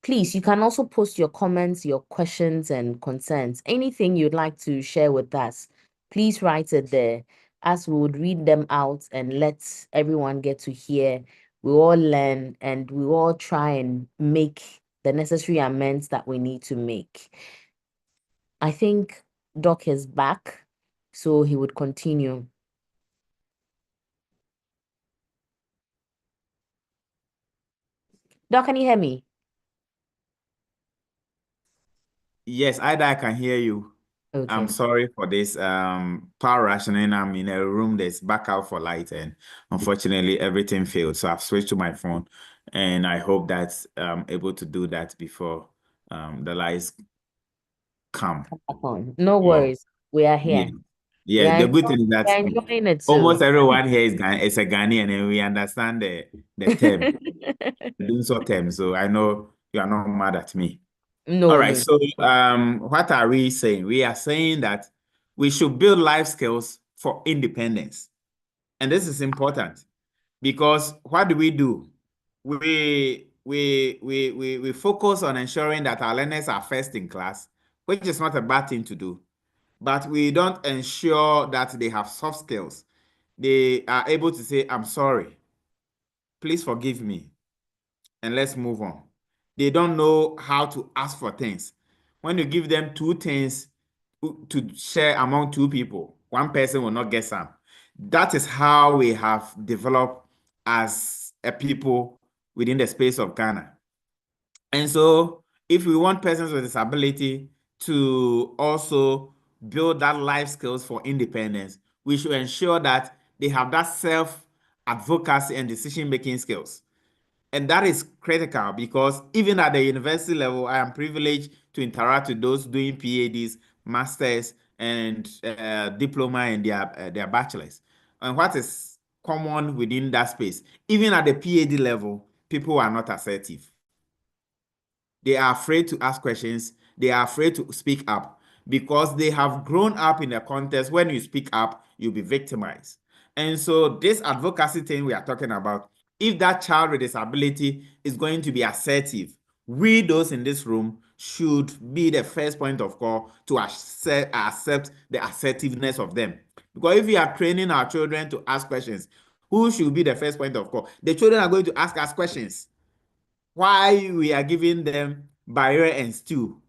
Please, you can also post your comments, your questions and concerns. Anything you'd like to share with us, please write it there as we would read them out and let everyone get to hear. We all learn and we all try and make the necessary amends that we need to make. I think Doc is back, so he would continue. Doc, can you hear me? Yes, I can hear you. Okay. I'm sorry for this power rationing. I'm in a room that's back out for light, and unfortunately everything failed. So I've switched to my phone, and I hope that I'm able to do that before the lights come. No worries. We are Yeah. here. Yeah, the good thing is We are that enjoying it too. almost everyone here is a Ghanaian, and we understand the term, the Dunso term. So I know you are not mad at me. No, All right. no. So what are we saying? We are saying that we should build life skills for independence. And this is important because what do? We focus on ensuring that our learners are first in class, which is not a bad thing to do. But we don't ensure that they have soft skills. They are able to say, I'm sorry, please forgive me, and let's move on. They don't know how to ask for things. When you give them two things to share among two people, one person will not get some. That is how we have developed as a people within the space of Ghana. And so if we want persons with disability to also build that life skills for independence, we should ensure that they have that self-advocacy and decision-making skills. And that is critical because even at the university level, I am privileged to interact with those doing PhDs, masters, and diploma and their bachelors. And what is common within that space, even at the PhD level, people are not assertive. They are afraid to ask questions. They are afraid to speak up because they have grown up in a context when you speak up, you'll be victimized. And so this advocacy thing we are talking about, if that child with disability is going to be assertive, we, those in this room, should be the first point of call to accept the assertiveness of them. Because if we are training our children to ask questions, who should be the first point of call? The children are going to ask us questions. Why we are giving them barrier and stew?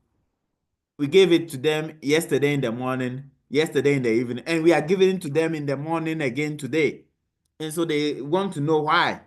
We gave it to them yesterday in the morning, yesterday in the evening, and we are giving it to them in the morning again today. And so they want to know why.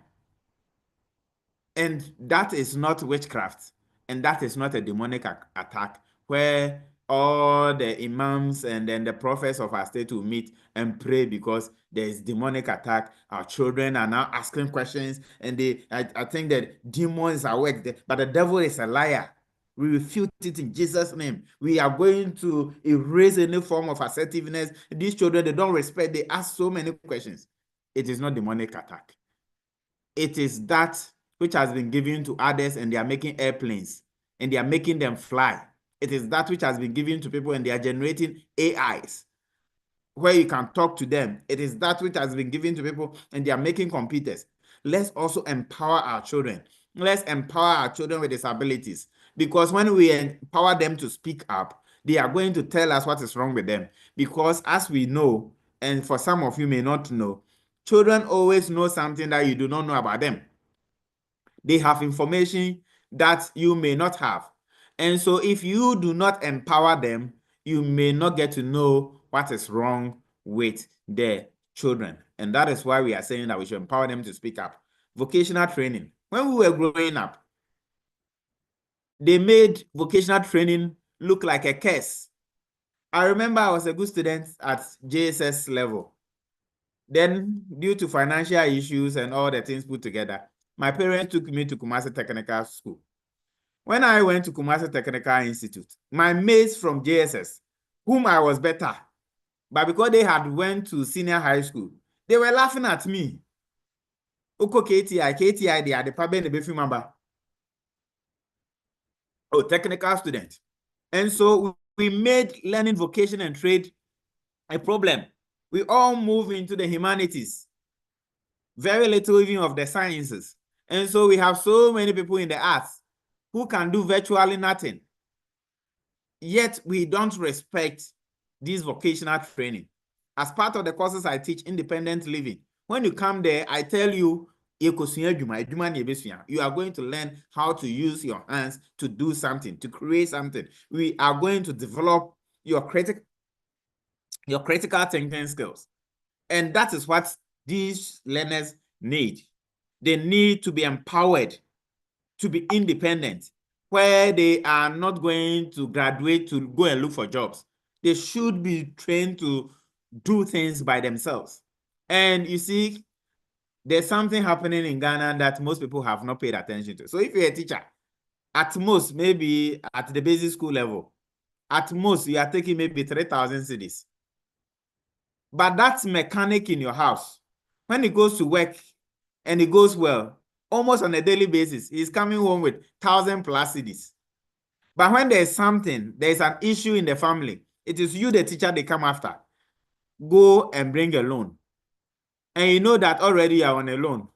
And that is not witchcraft, and that is not a demonic attack where all the imams and then the prophets of our state will meet and pray because there is demonic attack. Our children are now asking questions, and I think that demons are working, but the devil is a liar. We refute it in Jesus' name. We are going to erase any form of assertiveness. These children, they don't respect, they ask so many questions. It is not demonic attack. It is that which has been given to others, and they are making airplanes and they are making them fly. It is that which has been given to people, and they are generating AIs where you can talk to them. It is that which has been given to people, and they are making computers. Let's also empower our children. Let's empower our children with disabilities, because when we empower them to speak up, they are going to tell us what is wrong with them. Because as we know, and for some of you may not know, children always know something that you do not know about them. They have information that you may not have. And so if you do not empower them, you may not get to know what is wrong with their children. And that is why we are saying that we should empower them to speak up. Vocational training. When we were growing up, they made vocational training look like a curse. I remember I was a good student at JSS level. Then, due to financial issues and all the things put together, my parents took me to Kumasi Technical School. When I went to Kumasi Technical Institute, my mates from JSS, whom I was better, but because they had went to senior high school, they were laughing at me. Oko KTI, they are the Pabe Nebefi member. Oh, technical student. And so we made learning vocation and trade a problem. We all move into the humanities. Very little even of the sciences. And so we have so many people in the arts who can do virtually nothing. Yet we don't respect this vocational training. As part of the courses I teach, independent living, when you come there, I tell you, you are going to learn how to use your hands to do something, to create something. We are going to develop your critical thinking skills. And that is what these learners need. They need to be empowered to be independent, where they are not going to graduate to go and look for jobs. They should be trained to do things by themselves. And you see, there's something happening in Ghana that most people have not paid attention to. So if you're a teacher, at most, maybe at the basic school level, at most, you are taking maybe 3,000 cedis. But that mechanic in your house, when he goes to work and it goes well, almost on a daily basis, he's coming home with 1,000 plus cedis. But when there's something, there's an issue in the family, it is you, the teacher, they come after. Go and bring a loan. And you know that already you are on a loan.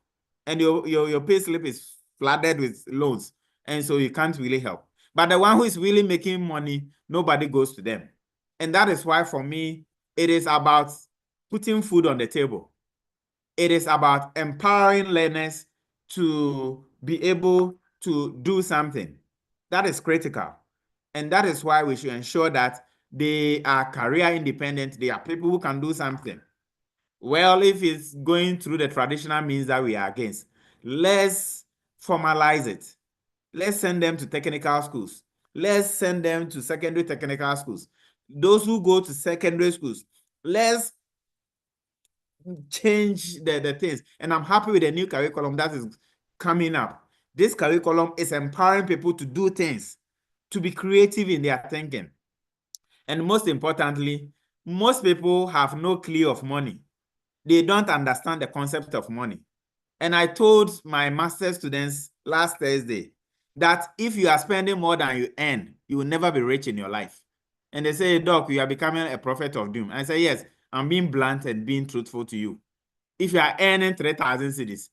And your pay slip is flooded with loans. And so you can't really help. But the one who is really making money, nobody goes to them. And that is why, for me, it is about putting food on the table. It is about empowering learners to be able to do something. That is critical. And that is why we should ensure that they are career independent. They are people who can do something. Well, if it's going through the traditional means that we are against, let's formalize it. Let's send them to technical schools. Let's send them to secondary technical schools. Those who go to secondary schools, let's change the things. And I'm happy with the new curriculum that is coming up. This curriculum is empowering people to do things, to be creative in their thinking. And most importantly, most people have no clue of money. They don't understand the concept of money. And I told my master's students last Thursday that if you are spending more than you earn, you will never be rich in your life. And they say, Doc, you are becoming a prophet of doom. I say, yes, I'm being blunt and being truthful to you. If you are earning 3,000 cedis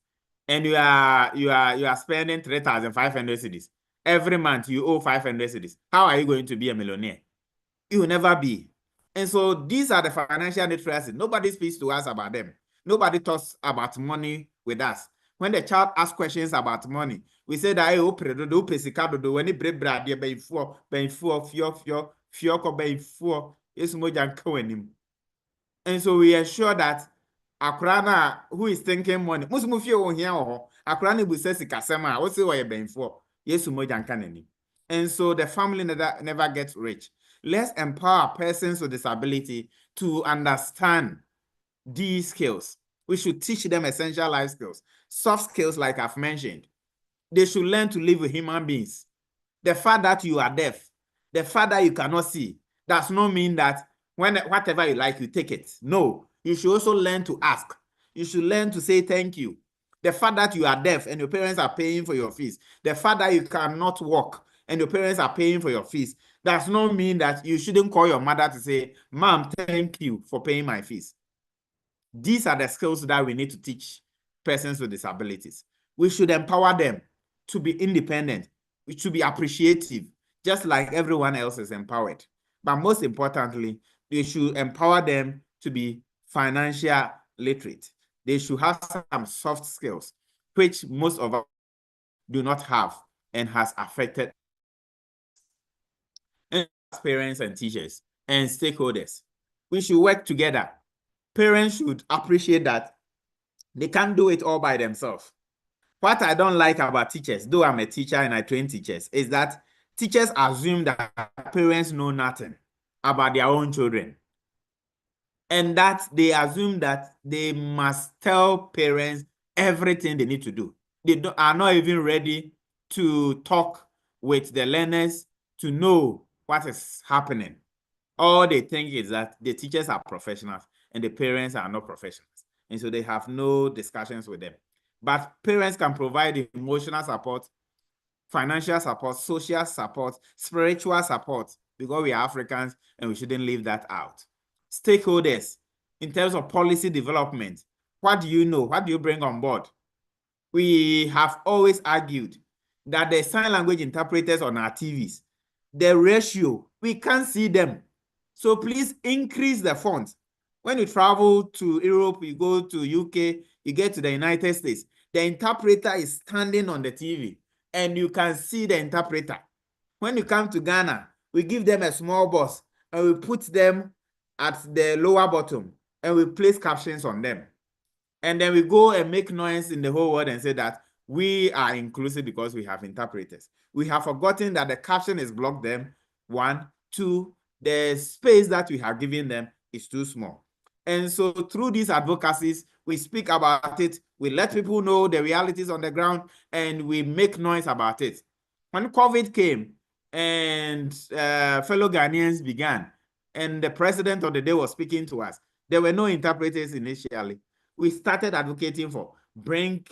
and you are spending 3,500 cedis, every month you owe 500 cedis, how are you going to be a millionaire? You will never be. And so these are the financial literacy. Nobody speaks to us about them. Nobody talks about money with us. When the child asks questions about money, we say that and so we ensure that Akrana, who is thinking money, and so the family never gets rich. Let's empower persons with disability to understand these skills. We should teach them essential life skills, soft skills like I've mentioned. They should learn to live with human beings. The fact that you are deaf, the fact that you cannot see, does not mean that whatever you like, you take it. No, you should also learn to ask. You should learn to say thank you. The fact that you are deaf and your parents are paying for your fees, the fact that you cannot walk and your parents are paying for your fees, does not mean that you shouldn't call your mother to say, Mom, thank you for paying my fees. These are the skills that we need to teach persons with disabilities. We should empower them to be independent. We should be appreciative, just like everyone else is empowered. But most importantly, they should empower them to be financial literate. They should have some soft skills, which most of us do not have and has affected parents and teachers and stakeholders. We should work together. Parents should appreciate that they can't do it all by themselves. What I don't like about teachers, though I'm a teacher and I train teachers, is that teachers assume that parents know nothing about their own children. And that they assume that they must tell parents everything they need to do. They are not even ready to talk with the learners to know what is happening. All they think is that the teachers are professionals and the parents are not professionals. And so they have no discussions with them. But parents can provide emotional support, financial support, social support, spiritual support, because we are Africans and we shouldn't leave that out. Stakeholders, in terms of policy development, what do you know? What do you bring on board? We have always argued that the sign language interpreters on our TVs, the ratio, we can't see them. So please increase the font. When you travel to Europe, you go to UK, you get to the United States, the interpreter is standing on the TV and you can see the interpreter. When you come to Ghana, we give them a small box and we put them at the lower bottom and we place captions on them. And then we go and make noise in the whole world and say that We are inclusive because we have interpreters. We have forgotten that the caption is blocked them. 1, 2, the space that we have given them is too small. And so through these advocacies, we speak about it, we let people know the realities on the ground, and we make noise about it. When COVID came and fellow Ghanaians began, and the president of the day was speaking to us, there were no interpreters initially. We started advocating for bring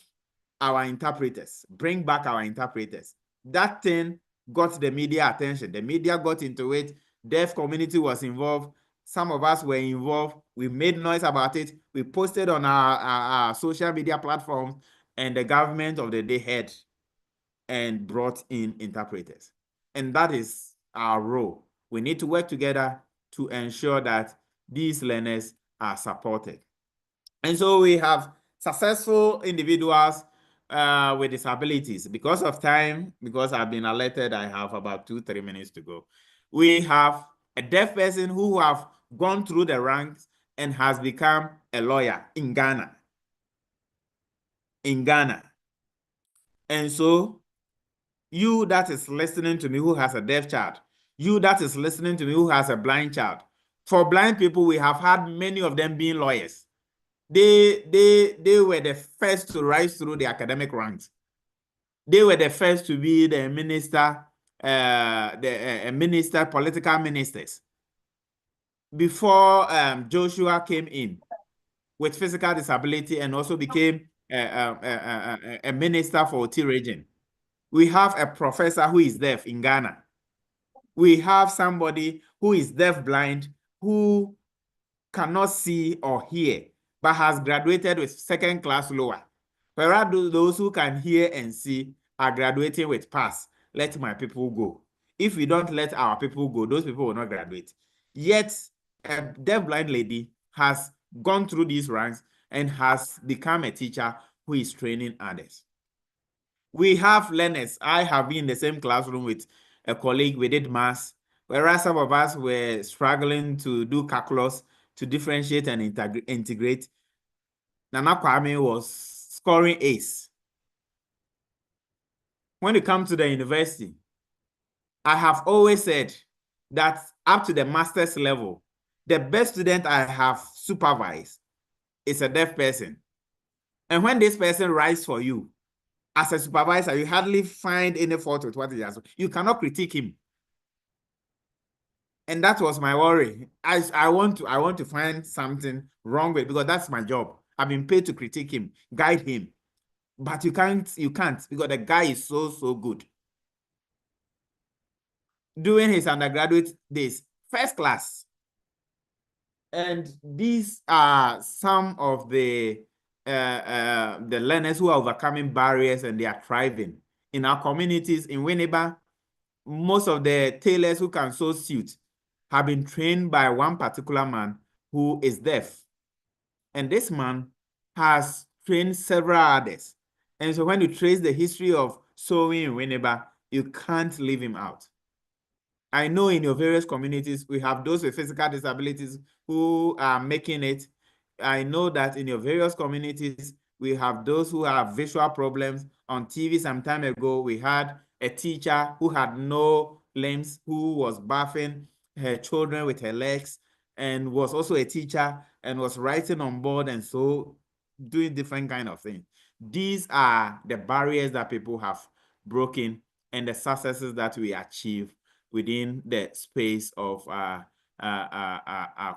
our interpreters, bring back our interpreters. That thing got the media attention. The media got into it. Deaf community was involved. Some of us were involved. We made noise about it. We posted on our social media platforms, and the government of the day heard and brought in interpreters. And that is our role. We need to work together to ensure that these learners are supported. And so we have successful individuals with disabilities. Because of time, because I've been alerted, I have about 2-3 minutes to go. We have a deaf person who have gone through the ranks and has become a lawyer in Ghana. And so you that is listening to me who has a deaf child, you that is listening to me who has a blind child, for blind people, we have had many of them being lawyers. They were the first to rise through the academic ranks. They were the first to be the minister, political ministers. Before Joshua came in with physical disability and also became a minister for Oti region. We have a professor who is deaf in Ghana. We have somebody who is deaf-blind, who cannot see or hear, but has graduated with second-class lower. Whereas those who can hear and see are graduating with pass. Let my people go. If we don't let our people go, those people will not graduate. Yet, a deaf-blind lady has gone through these ranks and has become a teacher who is training others. We have learners. I have been in the same classroom with a colleague. We did maths, whereas some of us were struggling to do calculus, to differentiate and integrate. Nana Kwame was scoring A's. When you come to the university, I have always said that up to the master's level, the best student I have supervised is a deaf person. And when this person writes for you, as a supervisor, you hardly find any fault with what he has. You cannot critique him. And that was my worry. I want to find something wrong with, because that's my job. I've been paid to critique him, guide him. But you can't, because the guy is so good. Doing his undergraduate days, first class. And these are some of the learners who are overcoming barriers, and they are thriving. In our communities in Winneba, most of the tailors who can sew suits have been trained by one particular man who is deaf. And this man has trained several others. And so when you trace the history of sewing in Winneba, you can't leave him out. I know in your various communities, we have those with physical disabilities who are making it. I know that in your various communities, we have those who have visual problems. On TV some time ago, we had a teacher who had no limbs, who was bathing her children with her legs, and was also a teacher and was writing on board, and so doing different kind of things. These are the barriers that people have broken and the successes that we achieve within the space of our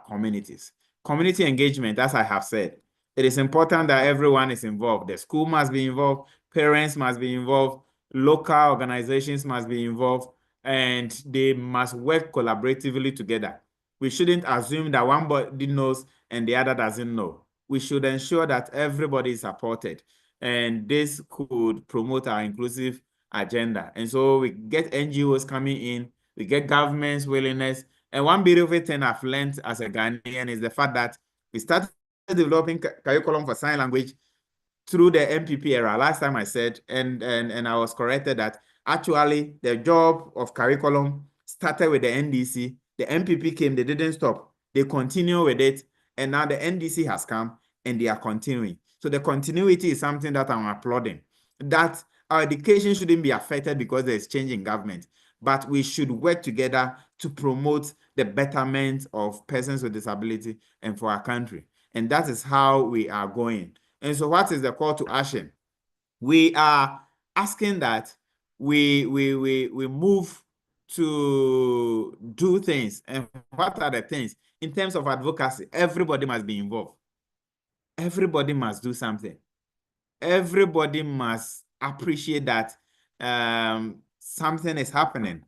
communities. Community engagement, as I have said, it is important that everyone is involved. The school must be involved, parents must be involved, local organizations must be involved, and they must work collaboratively together. We shouldn't assume that one body knows and the other doesn't know. We should ensure that everybody is supported, and this could promote our inclusive agenda. And so we get NGOs coming in, we get government's willingness. And one beautiful thing I've learned as a Ghanaian is the fact that we started developing curriculum for sign language through the MPP era. Last time I said, and I was corrected that actually the job of curriculum started with the NDC. The MPP came, they didn't stop. They continue with it. And now the NDC has come and they are continuing. So the continuity is something that I'm applauding. that our education shouldn't be affected because there's change in government, but we should work together to promote the betterment of persons with disability and for our country. And that is how we are going. And so what is the call to action? We are asking that we move to do things. And what are the things? In terms of advocacy, everybody must be involved. Everybody must do something. Everybody must appreciate that something is happening.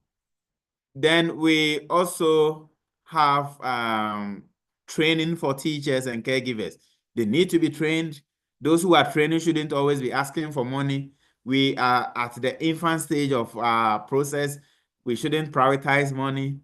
Then we also have training for teachers and caregivers. They need to be trained. Those who are training shouldn't always be asking for money. We are at the infant stage of our process. We shouldn't prioritize money,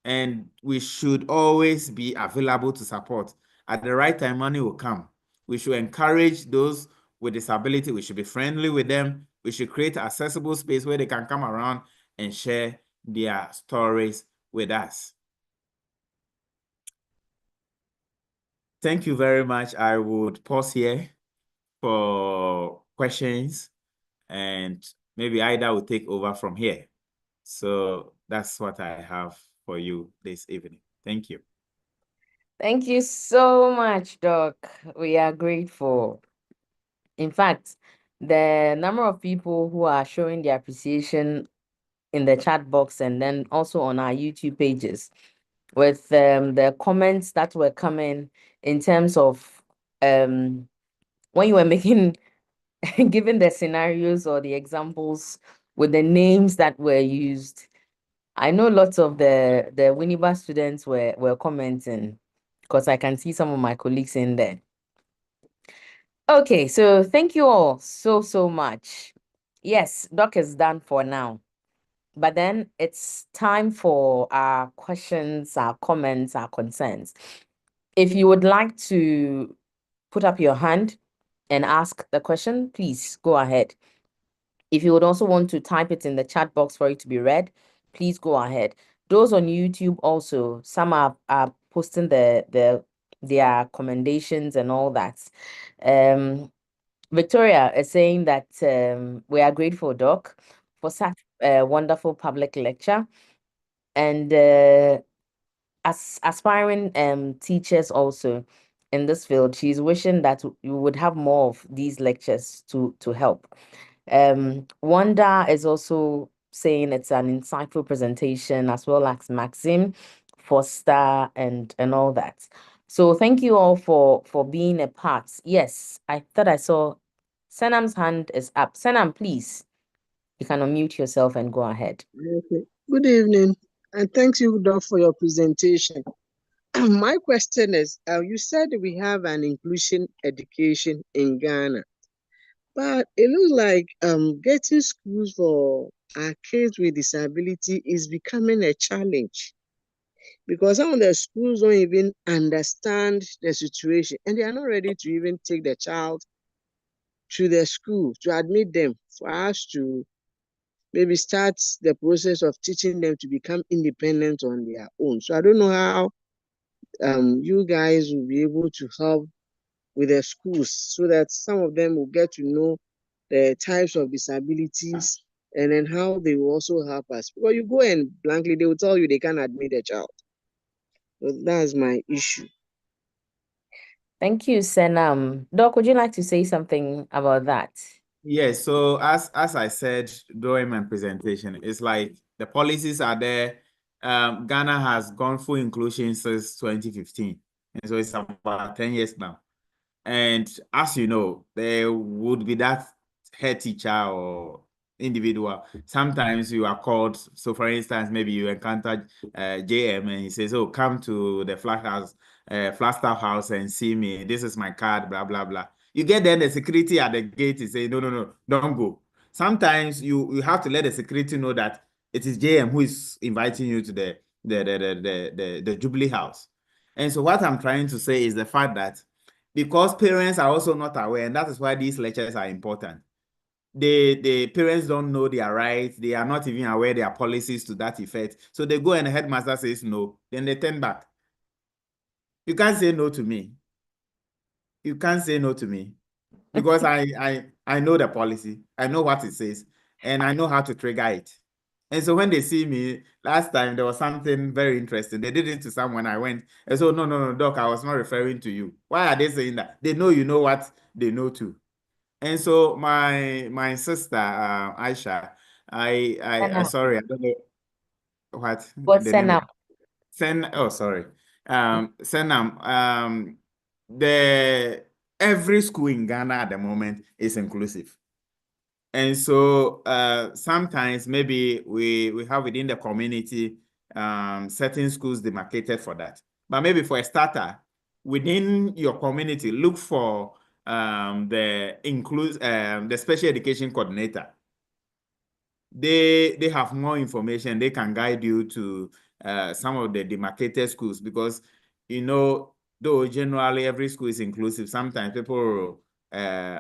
and we should always be available to support. At the right time, money will come. We should encourage those with disability. We should be friendly with them. We should create accessible space where they can come around and share their stories with us. Thank you very much. I would pause here for questions, and maybe Ida will take over from here. So that's what I have for you this evening. Thank you. Thank you so much, Doc. We are grateful. In fact, the number of people who are showing their appreciation in the chat box and then also on our YouTube pages with the comments that were coming in terms of when you were making given the scenarios or the examples with the names that were used. I know lots of the Winneba students were commenting because I can see some of my colleagues in there. Okay, so thank you all so much. Yes, Doc is done for now. But then it's time for our questions, our comments, our concerns. If you would like to put up your hand and ask the question, please go ahead. If you would also want to type it in the chat box for it to be read, please go ahead. Those on YouTube also, some are posting their commendations and all that. Victoria is saying that we are grateful, Doc, for such a wonderful public lecture. And as aspiring teachers also in this field, she's wishing that you would have more of these lectures to help. Wanda is also saying it's an insightful presentation, as well as Maxim, Foster, and all that. So thank you all for being a part. Yes, I thought I saw Senam's hand is up. Senam, please, you can unmute yourself and go ahead. Okay. Good evening, and thanks you, Doc, for your presentation. My question is, you said we have an inclusion education in Ghana, but it looks like getting schools for our kids with disability is becoming a challenge because some of the schools don't even understand the situation and they are not ready to even take the child to the school to admit them for us to maybe start the process of teaching them to become independent on their own. So I don't know how you guys will be able to help with the schools so that some of them will get to know the types of disabilities and then how they will also help us. Because you go and blankly, they will tell you they can't admit a child. So that's my issue. Thank you, Senam. Doc, would you like to say something about that? Yes, so as I said during my presentation, it's like the policies are there. Ghana has gone full inclusion since 2015, and so it's about 10 years now. And as you know, there would be that head teacher or individual. Sometimes you are called. So, for instance, maybe you encounter JM and he says, "Oh, come to the Flagstaff house and see me. This is my card." Blah blah blah. You get there, the security at the gate is saying, no, don't go. Sometimes you have to let the security know that it is JM who is inviting you to the Jubilee house. And so what I'm trying to say is the fact that because parents are also not aware, and that is why these lectures are important. The parents don't know their rights. They are not even aware their policies to that effect. So they go and the headmaster says no, then they turn back. You can't say no to me. You can't say no to me because I I know the policy, I know what it says, and I know how to trigger it. And so when they see me, last time there was something very interesting. They did it to someone. I went, and so no, doc, I was not referring to you. Why are they saying that? They know you know what they know too. And so my sister, Aisha, I sorry, I don't know what What's the name is. Senam? Oh, sorry. Senam, every school in Ghana at the moment is inclusive. And so sometimes maybe we have within the community certain schools demarcated for that. But maybe for a starter, within your community, look for the special education coordinator. They have more information. They can guide you to some of the demarcated schools because, though generally every school is inclusive, sometimes people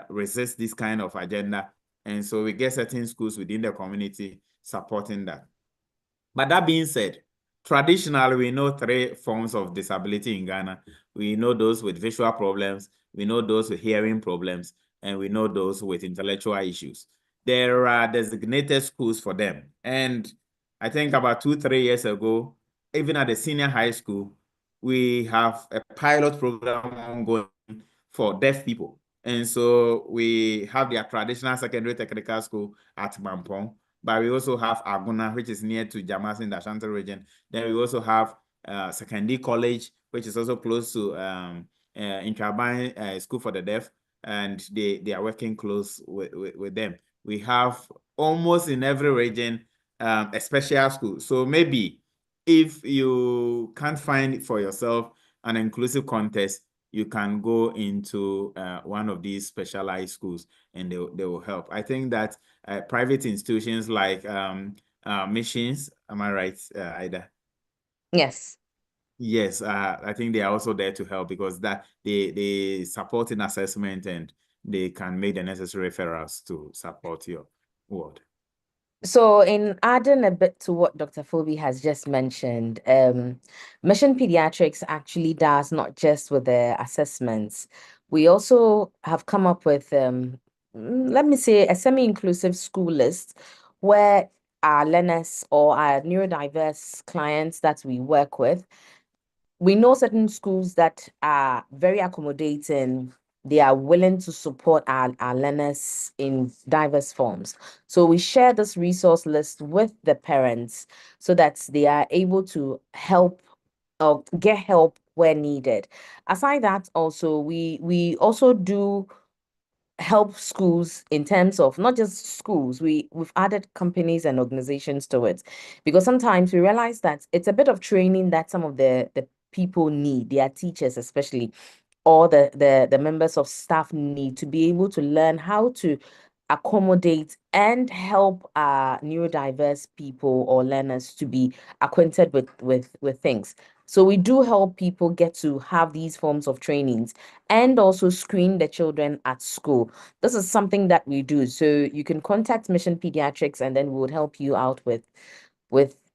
resist this kind of agenda. And so we get certain schools within the community supporting that. But that being said, traditionally, we know 3 forms of disability in Ghana. We know those with visual problems, we know those with hearing problems, and we know those with intellectual issues. There are designated schools for them. And I think about 2-3 years ago, even at the senior high school, we have a pilot program ongoing for deaf people. And so we have their traditional secondary technical school at Mampong, but we also have Aguna, which is near to Jamas in the Ashanti region. Then we also have Secondary College, which is also close to Intraban School for the Deaf, and they are working close with them. We have almost in every region a special school. So maybe if you can't find for yourself an inclusive contest, you can go into one of these specialized schools and they will help. I think that private institutions like missions, am I right, Ida? Yes. Yes, I think they are also there to help because that they support in assessment and they can make the necessary referrals to support your ward. So in adding a bit to what Dr. Phoebe has just mentioned, Mission Pediatrics actually does not just with the assessments. We also have come up with, let me say, a semi-inclusive school list where our learners or our neurodiverse clients that we work with, we know certain schools that are very accommodating. They are willing to support our learners in diverse forms. So we share this resource list with the parents so that they are able to help or get help where needed. Aside that, also we also do help schools in terms of not just schools, we've added companies and organizations to it because sometimes we realize that it's a bit of training that some of the people need, their teachers especially, or the members of staff need to be able to learn how to accommodate and help neurodiverse people or learners to be acquainted with things. So we do help people get to have these forms of trainings and also screen the children at school. This is something that we do. So you can contact Mission Pediatrics and then we would help you out with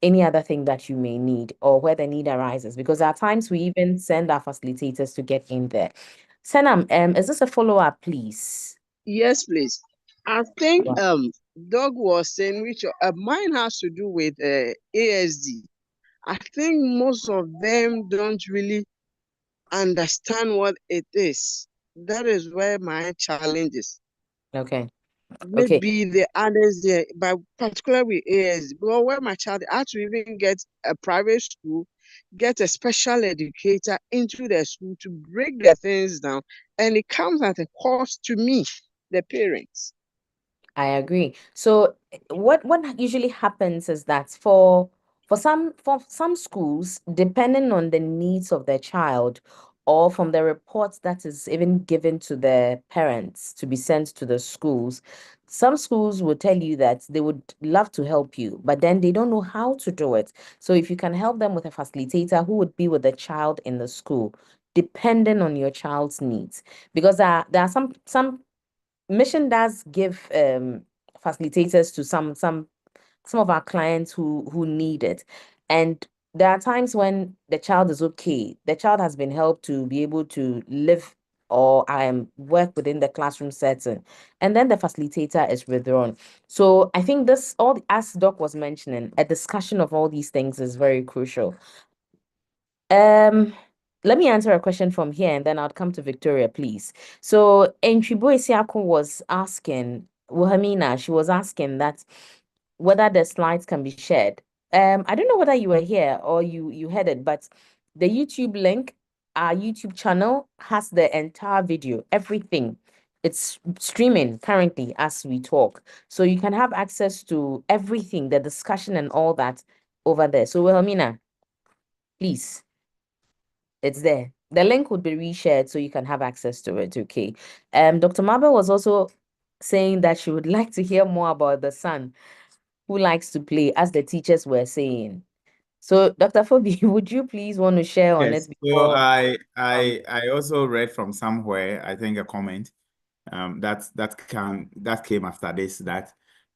any other thing that you may need or where the need arises. Because at times we even send our facilitators to get in there. Senam, is this a follow-up, please? Yes, please. I think Wow. Doug was saying which mine has to do with ASD. I think most of them don't really understand what it is. That is where my challenge is. Okay. Maybe the others there, but particularly with ASD. But where my child had to even get a private school, get a special educator into the school to break the things down, and it comes at a cost to me, the parents. I agree. So what usually happens is that for some schools, depending on the needs of their child, or from the reports that is even given to the parents to be sent to the schools, some schools will tell you that they would love to help you, but then they don't know how to do it. So if you can help them with a facilitator who would be with the child in the school, depending on your child's needs, because there are some Mission does give facilitators to some of our clients who need it. And there are times when the child is okay. The child has been helped to be able to live or work within the classroom setting, and then the facilitator is withdrawn. So I think this, all as Doc was mentioning, a discussion of all these things is very crucial. Let me answer a question from here, and then I'll come to Victoria, please. So Enchibo Isiako was asking, Wilhelmina, she was asking that whether the slides can be shared. I don't know whether you were here or you heard it, but the YouTube link, our YouTube channel, has the entire video, everything. It's streaming currently as we talk. So you can have access to everything, the discussion and all that over there. So Wilhelmina, please, it's there. The link would be reshared so you can have access to it, okay? Dr. Mabel was also saying that she would like to hear more about the son who likes to play, as the teachers were saying. So, Dr. Phoebe, would you please want to share on Yes. it So before? I also read from somewhere, I think a comment that came after this, that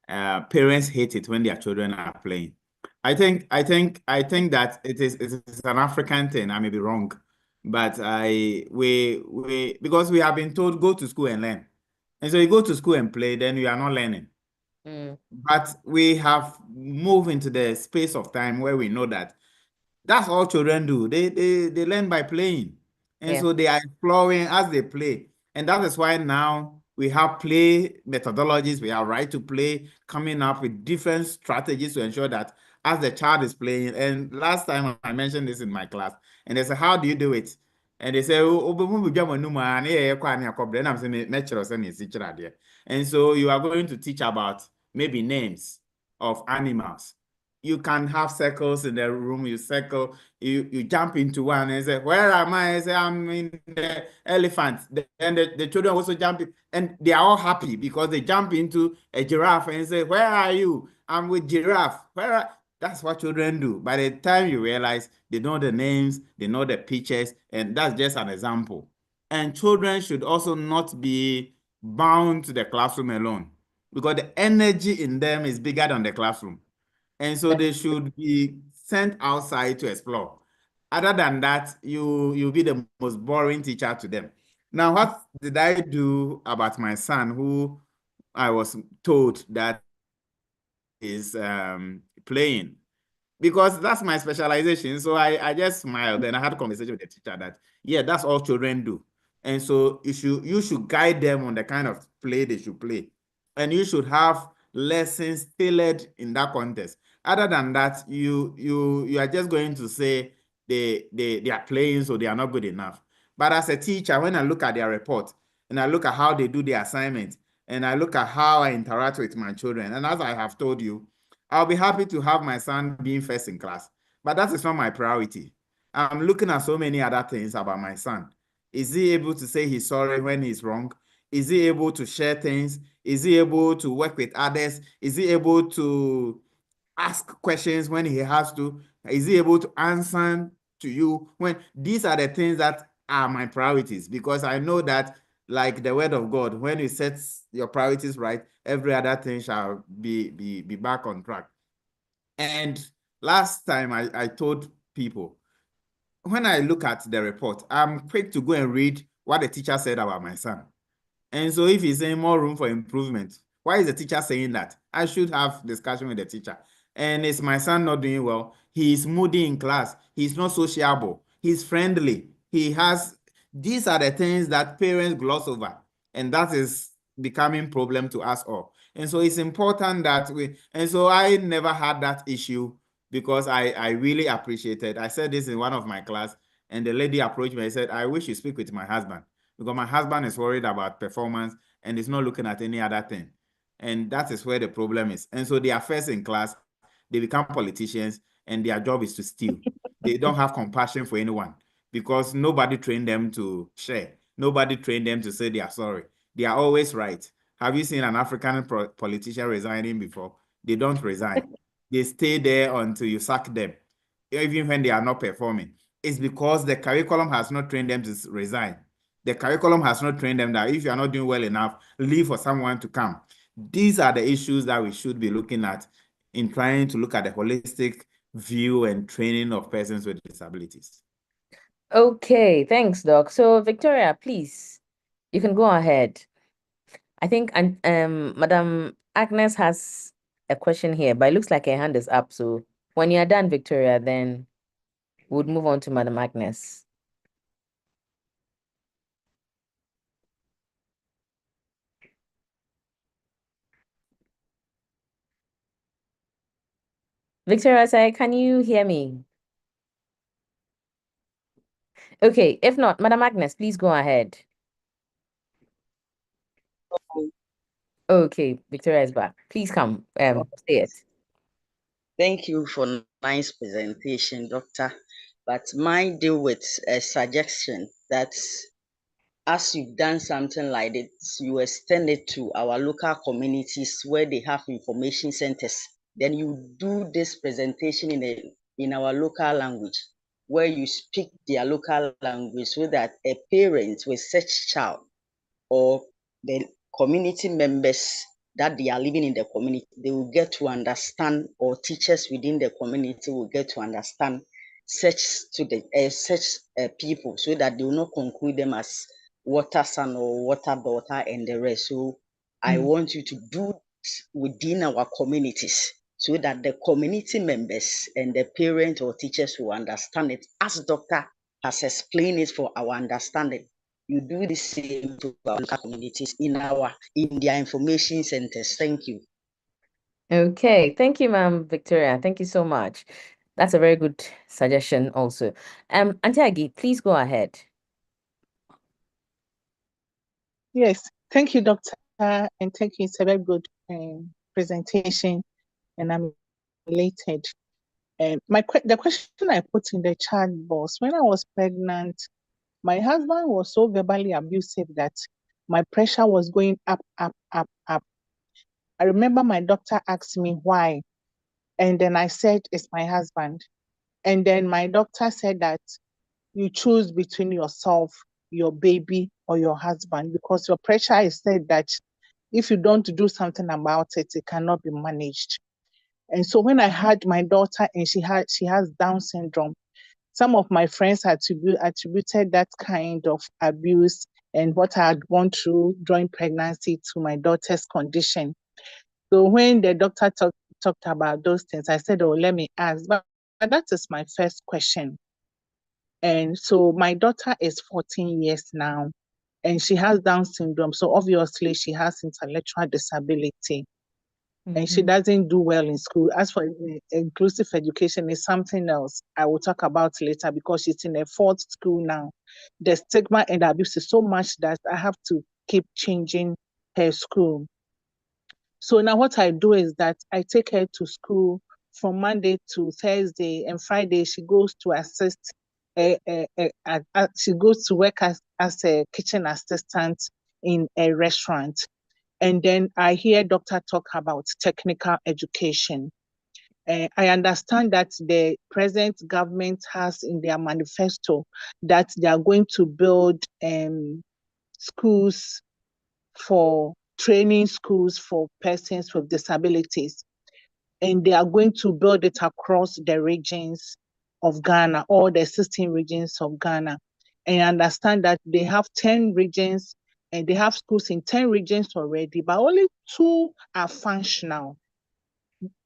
parents hate it when their children are playing. I think that it's an African thing. I may be wrong, but because we have been told go to school and learn, and so you go to school and play, then you are not learning. But we have moved into the space of time where we know that that's all children do. They learn by playing. And Yeah. so they are exploring as they play. And that is why now we have play methodologies, we have right to play, coming up with different strategies to ensure that as the child is playing. And last time I mentioned this in my class, and they said, how do you do it? And they say, and so you are going to teach about maybe names of animals. You can have circles in the room, you circle, you jump into one and say, where am I? I say, I'm in the elephant. Then the children also jump in, and they are all happy because they jump into a giraffe and say, where are you? I'm with giraffe. That's what children do. By the time you realize they know the names, they know the pictures, and that's just an example. And children should also not be bound to the classroom alone, because the energy in them is bigger than the classroom. And so they should be sent outside to explore. Other than that, you'll be the most boring teacher to them. Now, what did I do about my son, who I was told that is playing? Because that's my specialization. So I just smiled and I had a conversation with the teacher that, yeah, that's all children do. And so you should guide them on the kind of play they should play. And you should have lessons tailored in that context. Other than that, you are just going to say they are playing, so they are not good enough. But as a teacher, when I look at their report and I look at how they do their assignments and I look at how I interact with my children, and as I have told you, I'll be happy to have my son being first in class, but that is not my priority. I'm looking at so many other things about my son. Is he able to say he's sorry when he's wrong? Is he able to share things? Is he able to work with others? Is he able to ask questions when he has to? Is he able to answer to you when? These are the things that are my priorities, because I know that, like the word of God, when you set your priorities right, every other thing shall be back on track. And last time I told people, when I look at the report, I'm quick to go and read what the teacher said about my son. And so if he's saying more room for improvement, why is the teacher saying that? I should have discussion with the teacher. And is my son not doing well? He's moody in class. He's not sociable. He's friendly. These are the things that parents gloss over. And that is becoming problem to us all. And so it's important that and so I never had that issue, because I really appreciated. I said this in one of my class, and the lady approached me and said, I wish you speak with my husband, because my husband is worried about performance and is not looking at any other thing. And that is where the problem is. And so they are first in class, they become politicians, and their job is to steal. They don't have compassion for anyone, because nobody trained them to share. Nobody trained them to say they are sorry. They are always right. Have you seen an African politician resigning before? They don't resign. They stay there until you sack them, even when they are not performing. It's because the curriculum has not trained them to resign. The curriculum has not trained them that if you are not doing well enough, leave for someone to come. These are the issues that we should be looking at in trying to look at the holistic view and training of persons with disabilities. Okay, thanks, Doc. So, Victoria, please, You can go ahead. I think Madam Agnes has a question here, but it looks like her hand is up. So when you are done, Victoria, then we'll move on to Madam Agnes. Victoria, say, can you hear me? Okay, if not, Madam Agnes, please go ahead. Okay, Victoria is back. Please come, say it. Thank you for nice presentation, Doctor. But mine deal with a suggestion that as you've done something like this, you extend it to our local communities where they have information centers. Then you do this presentation in our local language, where you speak their local language so that a parent with such child or the community members that they are living in the community, they will get to understand, or teachers within the community will get to understand such students, people, so that they will not conclude them as water son or water daughter and the rest. So I want you to do it within our communities so that the community members and the parents or teachers will understand it as doctor has explained it for our understanding. You do the same to our local communities in their information centers. Thank you. Okay, thank you, Ma'am Victoria. Thank you so much. That's a very good suggestion also. Auntie Agi, please go ahead. Yes, thank you, Doctor, and thank you. It's a very good presentation, and I'm elated. The question I put in the chat was, when I was pregnant, my husband was so verbally abusive that my pressure was going up, up, up, up. I remember my doctor asked me why, and then I said, it's my husband. And then my doctor said that you choose between yourself, your baby, or your husband, because your pressure is said that if you don't do something about it, it cannot be managed. And so when I had my daughter and she has Down syndrome, some of my friends attributed that kind of abuse and what I had gone through during pregnancy to my daughter's condition. So when the doctor talked about those things, I said, oh, let me ask. But that is my first question. And so my daughter is 14 years now, and she has Down syndrome. So obviously she has intellectual disability. And she doesn't do well in school. As for inclusive education, is something else I will talk about later, because she's in a fourth school now. The stigma and abuse is so much that I have to keep changing her school. So now what I do is that I take her to school from Monday to Thursday, and Friday she goes to assist. She goes to work as a kitchen assistant in a restaurant. And then I hear doctor talk about technical education. I understand that the present government has in their manifesto that they are going to build schools for training schools for persons with disabilities. And they are going to build it across the regions of Ghana, all the 16 regions of Ghana. And I understand that they have 10 regions and they have schools in 10 regions already, but only 2 are functional.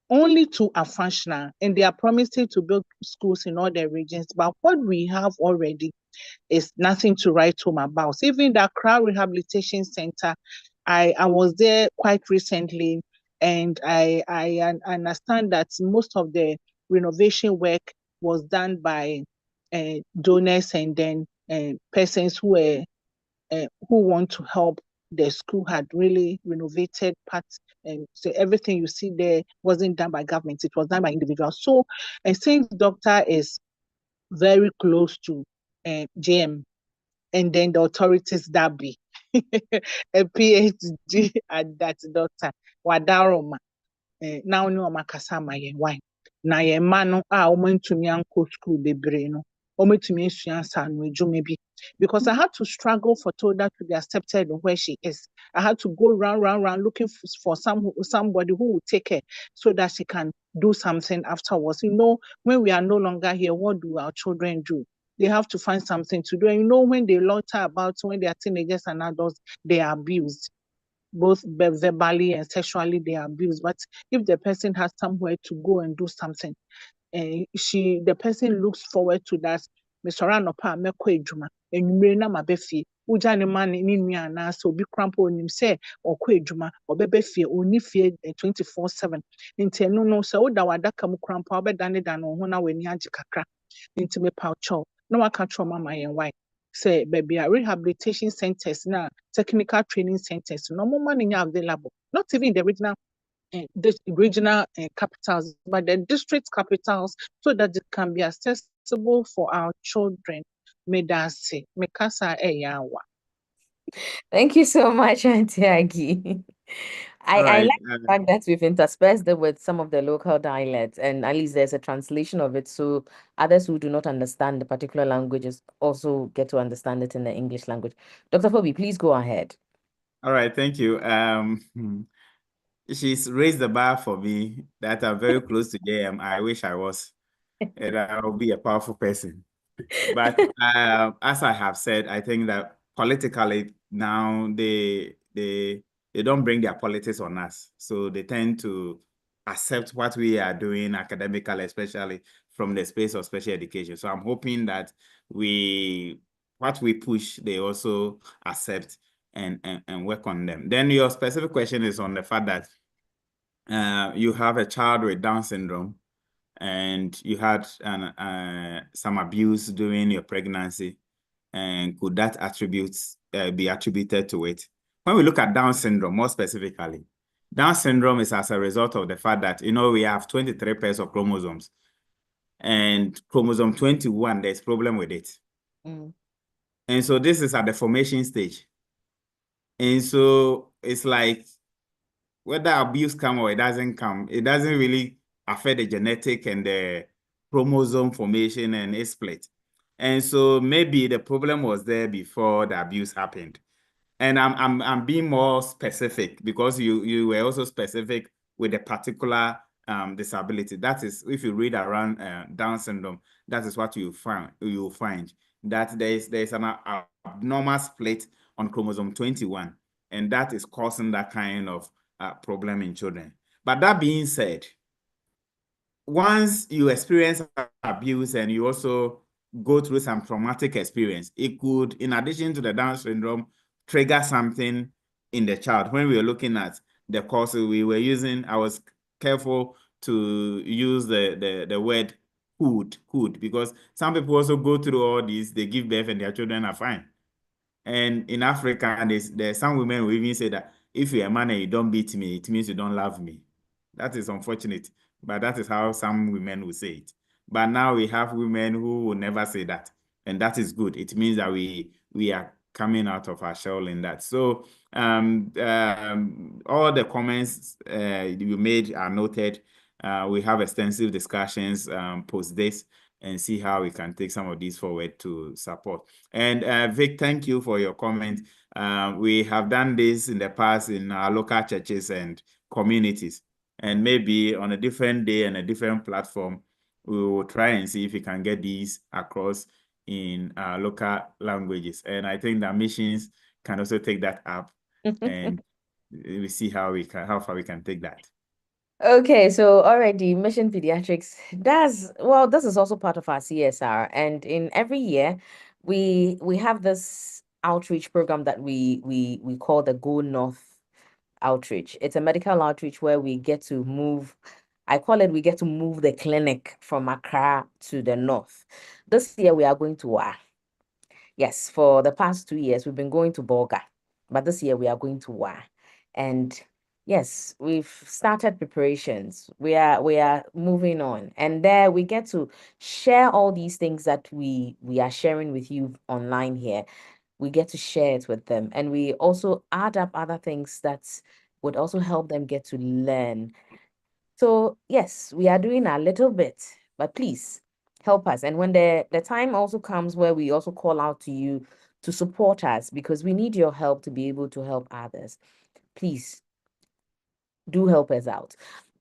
Only 2 are functional, and they are promising to build schools in all the regions. But what we have already is nothing to write home about. Even the Accra Rehabilitation Center, I was there quite recently, and I understand that most of the renovation work was done by donors and then persons who want to help. The school had really renovated parts, and so everything you see there wasn't done by government, it was done by individuals. So, and since doctor is very close to JM, and then the authorities that be a PhD at that doctor, Wadaroma, now no makasama ye wine. Na ye mano ntumi ankɔ school bebree no. Ometumi asua nsa no adwuma bi, because I had to struggle for Toda to be accepted where she is. I had to go round looking for somebody who will take her so that she can do something afterwards. You know, when we are no longer here, what do our children do? they have to find something to do. And you know, when they loiter about, when they are teenagers and adults, they are abused, both verbally and sexually, they are abused. But if the person has somewhere to go and do something, the person looks forward to that. Mr. Ranopa, mekɔ adwuma, enwumere na maba fie. Uja ne ma ne nua anaasɛ obi krampo onim sɛ ɔkɔ adwuma, ɔbɛba fie, ɔnni fie 24/7. Nti ɛno no sɛ woda w'adaka mu krampo a wobɛdanedane wo ho na w'ani agye kakra. Nti mepa kyɛw na waka kyerɛ mama yɛn why. Say baby, rehabilitation centers na technical training centers no more money available. Not even the regional capitals, but the district capitals, so that it can be accessible for our children. Medasi, mekasa eyawa. Thank you so much, Auntie Aggie. I All right. like the fact that we've interspersed it with some of the local dialects, and at least there's a translation of it, so others who do not understand the particular languages also get to understand it in the English language. Dr. Phoebe, please go ahead. All right, thank you. She's raised the bar for me that I'm very close to JM. I wish I was, and I'll be a powerful person. But as I have said, I think that politically now they don't bring their politics on us. So they tend to accept what we are doing academically, especially from the space of special education. So I'm hoping that what we push, they also accept and work on them. Then your specific question is on the fact that you have a child with Down syndrome and you had some abuse during your pregnancy, and could that be attributed to it? When we look at Down syndrome, more specifically, Down syndrome is as a result of the fact that, we have 23 pairs of chromosomes, and chromosome 21, there's problem with it. And so this is at the formation stage. And so it's like, whether abuse comes or it doesn't come, it doesn't really affect the genetic and the chromosome formation and its split. And so maybe the problem was there before the abuse happened. And I'm being more specific because you were also specific with a particular disability. That is, if you read around Down syndrome, that is what you find that there's an abnormal split on chromosome 21, and that is causing that kind of problem in children. But that being said, once you experience abuse and you also go through some traumatic experience, it could, in addition to the Down syndrome, trigger something in the child. When we were looking at the course we were using, I was careful to use the word could, because some people also go through all this, they give birth and their children are fine. And in Africa, there's some women who even say that if you're a man and you don't beat me, it means you don't love me. That is unfortunate, but that is how some women will say it. But now we have women who will never say that, and that is good. It means that we are coming out of our shell in that. So all the comments you made are noted. We have extensive discussions post this and see how we can take some of these forward to support. And Vic, thank you for your comment. We have done this in the past in our local churches and communities. And maybe on a different day and a different platform, we will try and see if we can get these across in local languages. And I think that missions can also take that up and we see how far we can take that. Okay, so already Mission Pediatrics this is also part of our CSR, and in every year we have this outreach program that we call the Go North outreach. It's a medical outreach where we get to move, we get to move the clinic from Accra to the north. This year we are going to Wa. Yes, for the past 2 years we've been going to Bolga, but this year we are going to Wa. And yes, we've started preparations. We are moving on, and there we get to share all these things that we are sharing with you online here. We get to share it with them, and we also add up other things that would also help them get to learn. So yes, we are doing a little bit, but please help us. And when the time also comes where we also call out to you to support us, because we need your help to be able to help others, please do help us out.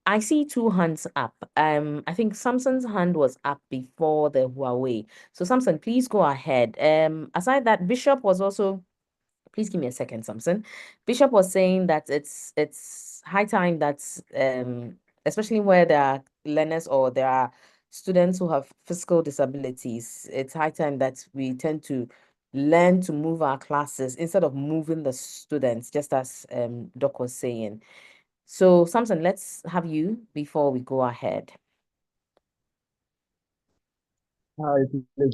I see two hands up. I think Samson's hand was up before the Huawei. So Samson, please go ahead. Aside that, Bishop was also, please give me a second, Samson. Bishop was saying that it's high time that especially where there are learners or there are students who have physical disabilities, it's high time that we tend to learn to move our classes instead of moving the students, just as Doc was saying. So Samson, let's have you before we go ahead. Hi, please.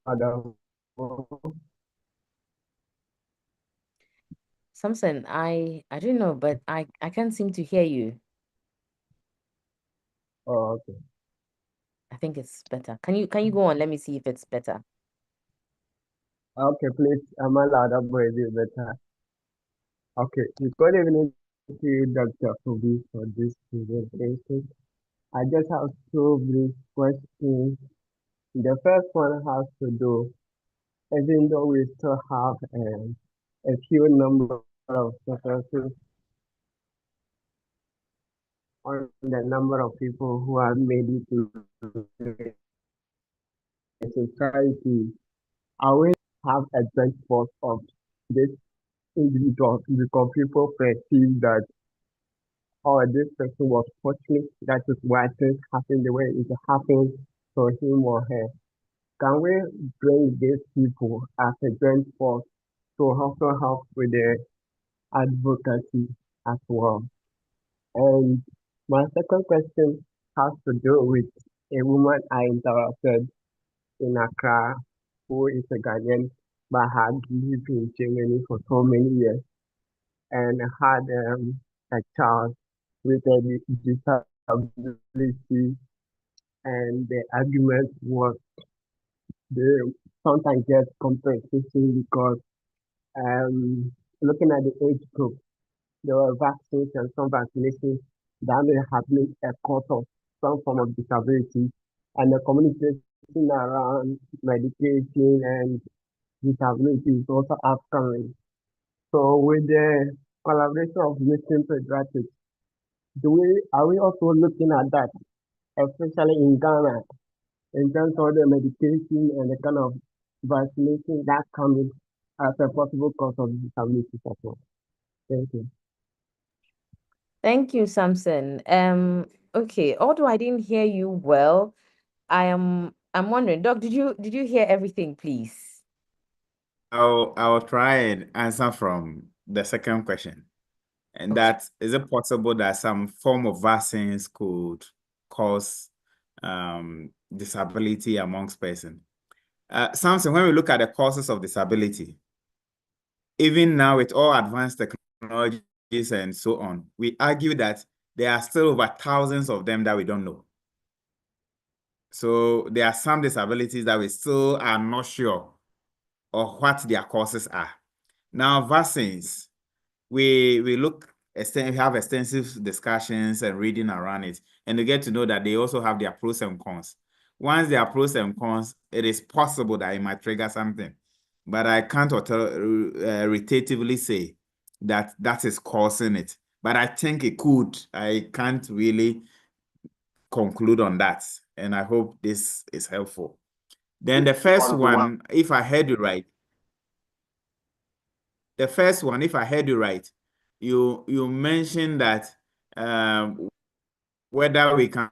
Madam. Samson, I don't know, but I can't seem to hear you. Oh, okay. I think it's better. Can you go on? Let me see if it's better. Okay, please. I'm allowed up with it better. Okay. Good evening to you, Dr. Fubi, for this presentation. I just have two brief questions. The first one has to do, even though we still have a few number of professors on the number of people who have made it to the society, I will have a joint force of this individual because people perceive that, oh, this person was fortunate, that is why things happen the way it happened for him or her. Can we bring these people as a joint force to also help with the advocacy as well? And my second question has to do with a woman I interacted in Accra who is a Ghanaian but had lived in Germany for so many years and had a child with a disability, and the argument was they sometimes get compensation because looking at the age group, there were vaccines and some vaccinations that may have been a cause of some form of disability, and the communication around medication and disability is also upcoming. So with the collaboration of Mission Pediatrics, are we also looking at that, especially in Ghana, in terms of the medication and the kind of vaccination that comes as a possible cause of disability as well? Thank you. Thank you, Samson. Okay, although I didn't hear you well, I'm wondering, Doc, did you hear everything, please? I'll try and answer from the second question. And that is it possible that some form of vaccines could cause disability amongst persons? Samson, when we look at the causes of disability, even now with all advanced technologies and so on, we argue that there are still over thousands of them that we don't know. So there are some disabilities that we still are not sure of what their causes are. Now, vaccines, we have extensive discussions and reading around it, and we get to know that they also have their pros and cons. Once there are pros and cons, it is possible that it might trigger something, but I can't authoritatively say that that is causing it. But I think it could. I can't really conclude on that, and I hope this is helpful. Then the first one, if I heard you right, you mentioned that whether we can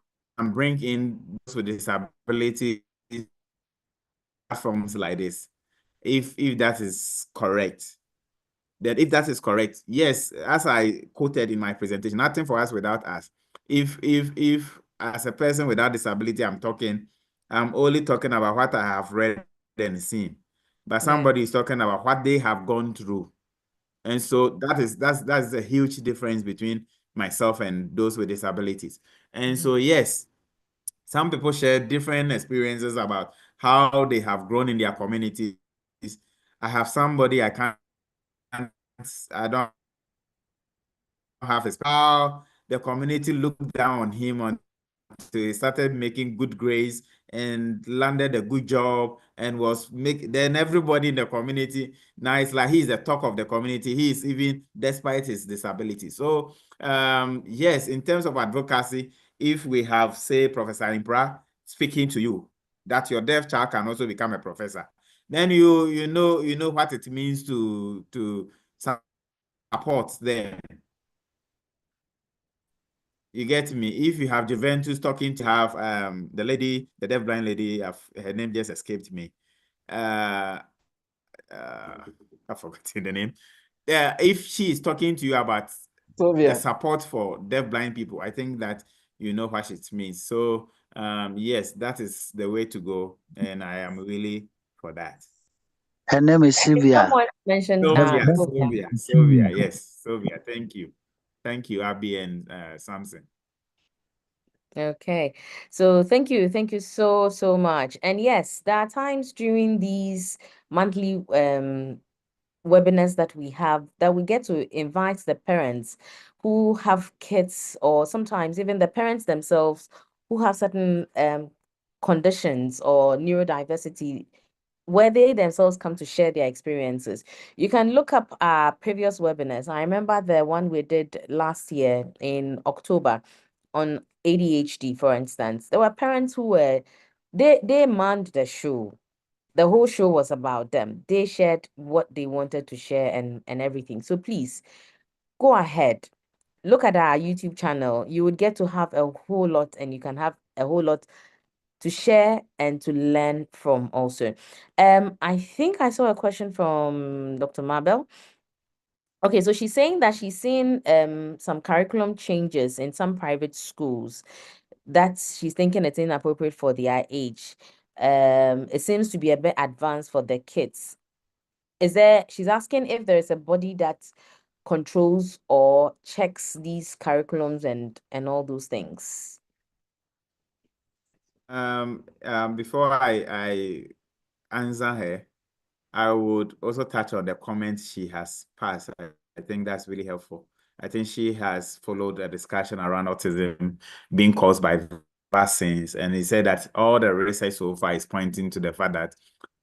bring in those with disabilities platforms like this, if that is correct. That if that is correct, yes, as I quoted in my presentation, nothing for us without us. If as a person without disability, I'm only talking about what I have read and seen, but somebody is talking about what they have gone through. And so that's a huge difference between myself and those with disabilities. And so, yes, some people share different experiences about how they have grown in their communities. I have somebody I don't have how the community looked down on him until he started making good grades and landed a good job and then everybody in the community, now it's like he's the talk of the community. He is even despite his disability. So yes, in terms of advocacy, if we have, say, Professor Impra speaking to you, that your deaf child can also become a professor, then you know what it means to support them. You get me? If you have Juventus talking to have the lady, the deafblind lady, her name just escaped me. I've forgotten the name. If she is talking to you about the support for deafblind people, I think that you know what it means. So yes, that is the way to go, and I am really for that. Her name is Sylvia. Someone mentioned Sylvia. Yes, Sylvia. Thank you, Abby and Samson. Okay, so thank you so much. And yes, there are times during these monthly webinars that we have that we get to invite the parents who have kids, or sometimes even the parents themselves who have certain conditions or neurodiversity, where they themselves come to share their experiences. You can look up our previous webinars. I remember the one we did last year in October on ADHD, for instance. There were parents who were, they manned the show. The whole show was about them. They shared what they wanted to share and everything. So please go ahead. Look at our YouTube channel. You would get to have a whole lot, and you can have a whole lot to share and to learn from also. I think I saw a question from Dr. Mabel. Okay, so she's saying that she's seen some curriculum changes in some private schools that she's thinking it's inappropriate for their age. It seems to be a bit advanced for the kids. She's asking if there is a body that controls or checks these curriculums and all those things. Before I answer her, I would also touch on the comments she has passed. I think that's really helpful. I think she has followed the discussion around autism being caused by vaccines, and he said that all the research so far is pointing to the fact that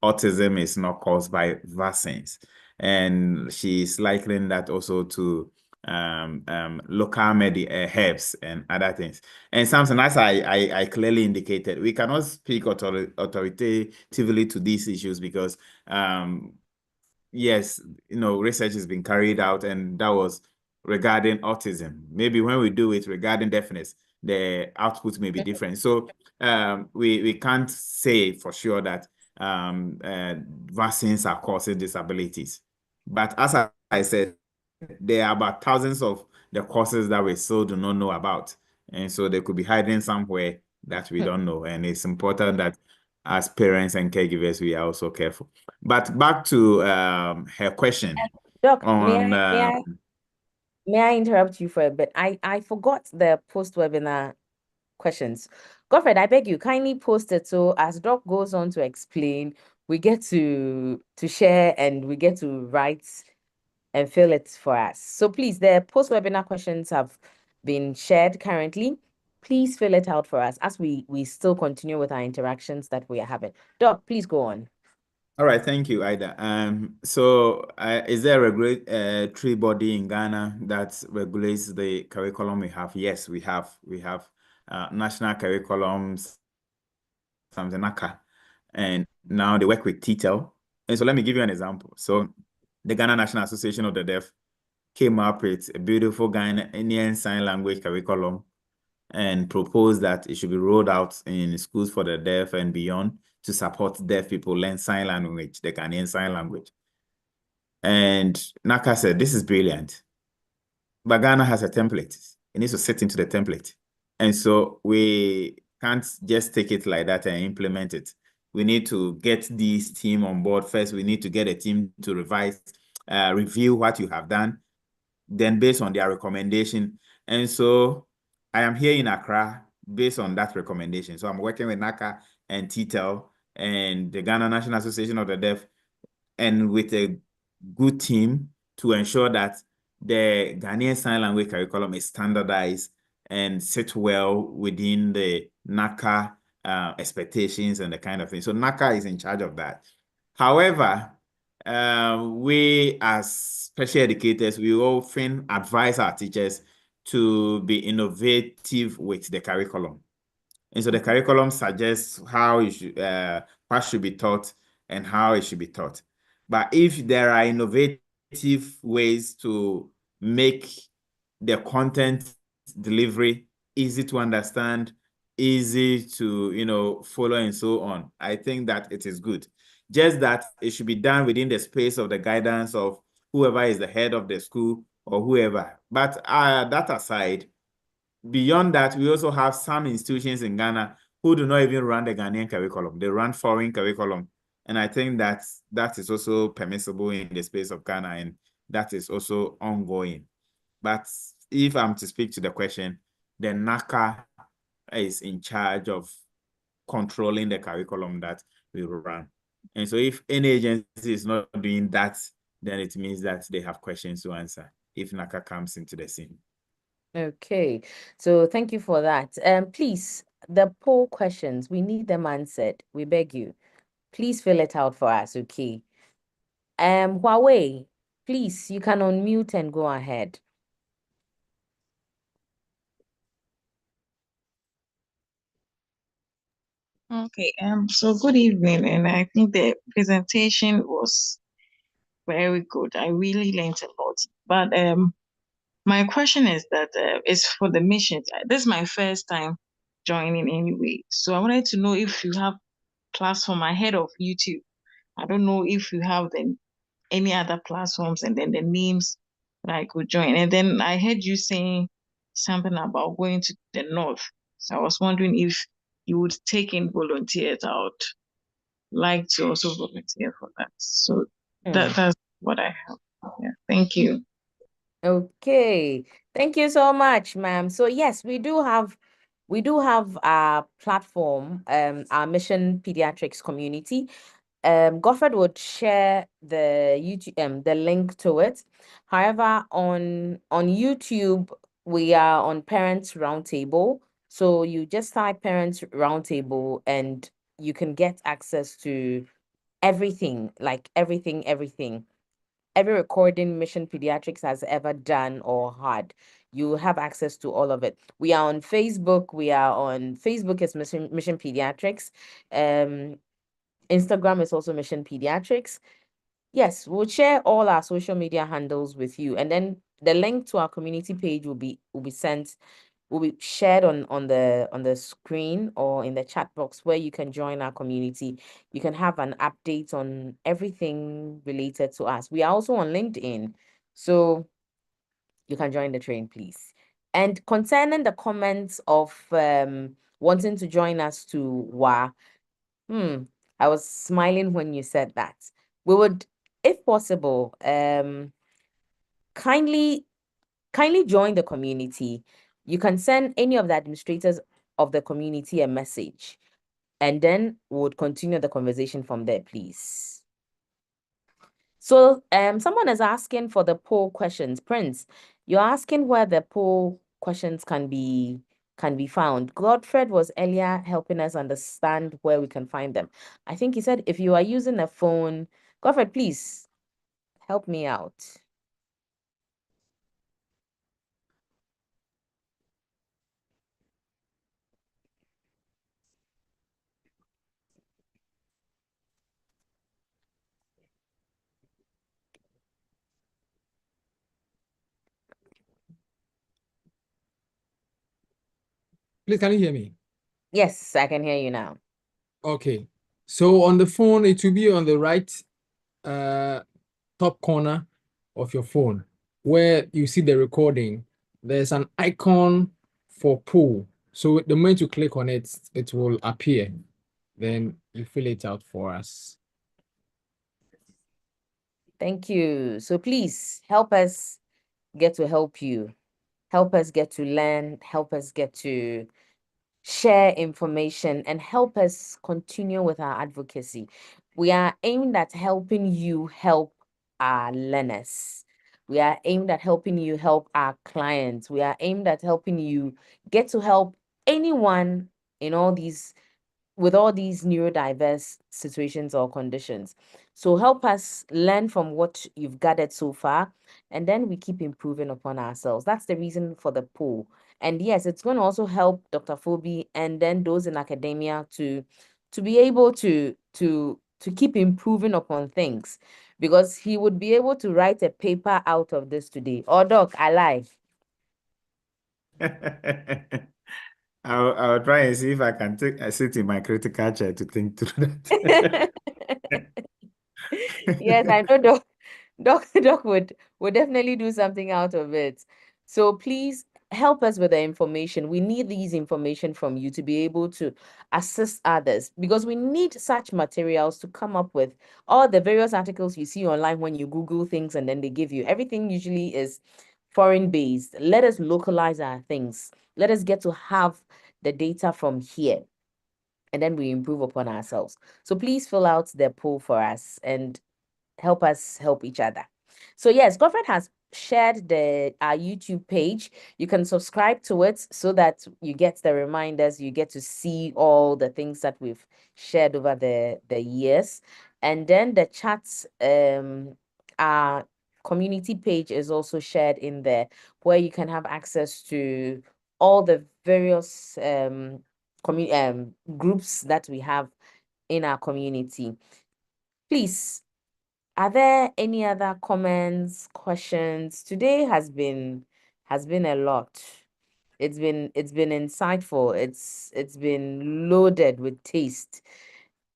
autism is not caused by vaccines, and she's likening that also to local herbs and other things. And Samson, as I clearly indicated, we cannot speak authoritatively to these issues because yes, research has been carried out, and that was regarding autism. Maybe when we do it regarding deafness, the output may be different. So we can't say for sure that vaccines are causing disabilities. But as I said, there are about thousands of the causes that we still do not know about. And so they could be hiding somewhere that we don't know. And it's important that as parents and caregivers, we are also careful. But back to her question. Doc, on, may I interrupt you for a bit? I forgot the post-webinar questions. Godfred, I beg you, kindly post it so as Doc goes on to explain, we get to share and we get to write and fill it for us. So please, the post-webinar questions have been shared currently. Please fill it out for us as we still continue with our interactions that we are having. Doc, please go on. All right, thank you, Ida. So is there a regulatory body in Ghana that regulates the curriculum we have? Yes, we have. We have national curriculums, something NACA, and now they work with TETL. And so let me give you an example. So the Ghana National Association of the Deaf came up with a beautiful Ghanaian Sign Language curriculum and proposed that it should be rolled out in schools for the deaf and beyond to support deaf people learn sign language, the Ghanaian Sign Language. And NACA said, this is brilliant, but Ghana has a template. It needs to sit into the template. And so we can't just take it like that and implement it. We need to get this team on board first. We need to get a team to revise, review what you have done, then based on their recommendation. And so I am here in Accra based on that recommendation. So I'm working with NACA and TETL and the Ghana National Association of the Deaf, and with a good team to ensure that the Ghanaian Sign Language curriculum is standardized and sit well within the NACA expectations and the kind of thing. So NACA is in charge of that. However, we as special educators, we often advise our teachers to be innovative with the curriculum. And so the curriculum suggests how you should, what should be taught and how it should be taught. But if there are innovative ways to make the content delivery easy to understand, easy to follow and so on, I think that it is good. Just that it should be done within the space of the guidance of whoever is the head of the school or whoever. But that aside, beyond that, we also have some institutions in Ghana who do not even run the Ghanaian curriculum. They run foreign curriculum. And I think that is also permissible in the space of Ghana, and that is also ongoing. But if I'm to speak to the question, then NACA is in charge of controlling the curriculum that we run. And so if any agency is not doing that, then it means that they have questions to answer if NACA comes into the scene. Okay, so thank you for that. Please, the poll questions, we need them answered. We beg you. Please fill it out for us, okay? Huawei, please, you can unmute and go ahead. Okay, so good evening, and I think the presentation was very good. I really learned a lot. But my question is that it's for the missions. This is my first time joining anyway. So I wanted to know if you have platform ahead of YouTube. I don't know if you have any other platforms and then the names that I could join. And then I heard you saying something about going to the north. So I was wondering if you would take in volunteers. I would like to also volunteer for that. So that's what I have. Yeah, thank you. Okay, thank you so much, ma'am. So yes, we do have our platform, our Mission Pediatrics community. Godfred would share the YouTube the link to it. However, on YouTube, we are on Parents Roundtable. So you just type Parents Roundtable and you can get access to everything, like everything. Every recording Mission Pediatrics has ever done or had. You have access to all of it. We are on Facebook. Facebook is Mission Pediatrics. Instagram is also Mission Pediatrics. Yes, we'll share all our social media handles with you. And then the link to our community page will be shared on the screen or in the chat box where you can join our community. You can have an update on everything related to us. We are also on LinkedIn, so you can join the train, please. And concerning the comments of wanting to join us to WA, I was smiling when you said that. We would, if possible, kindly join the community. You can send any of the administrators of the community a message, and then we would continue the conversation from there, please. So someone is asking for the poll questions. Prince, you're asking where the poll questions can be found. Godfred was earlier helping us understand where we can find them. I think he said if you are using a phone, Godfred, please help me out. Please, can you hear me? Yes, I can hear you now. Okay. So on the phone, it will be on the right top corner of your phone where you see the recording. There's an icon for poll. So the moment you click on it, it will appear. Then you fill it out for us. Thank you. So please help us get to help you. Help us get to learn. Help us get to share information and help us continue with our advocacy. We are aimed at helping you help our learners. We are aimed at helping you help our clients. We are aimed at helping you get to help anyone in all these with all these neurodiverse situations or conditions. So help us learn from what you've gathered so far, and then we keep improving upon ourselves. That's the reason for the poll. And yes, it's going to also help Dr. Phoebe and then those in academia to be able to keep improving upon things, because he would be able to write a paper out of this today. Or doc, I lie. I'll try and see if I can take a sit in my critical chair to think through that. Yes, I know Doc would definitely do something out of it. So please help us with the information. We need these information from you to be able to assist others, because we need such materials to come up with all the various articles you see online when you Google things and then they give you. Everything usually is foreign based. Let us localize our things. Let us get to have the data from here, and then we improve upon ourselves. So please fill out the poll for us and help us help each other. So yes, Godfred has shared our YouTube page. You can subscribe to it so that you get the reminders, you get to see all the things that we've shared over the years. And then the chats, our community page is also shared in there, where you can have access to all the various groups that we have in our community. Please, are there any other comments, questions? Today has been a lot. It's been insightful. It's been loaded with taste.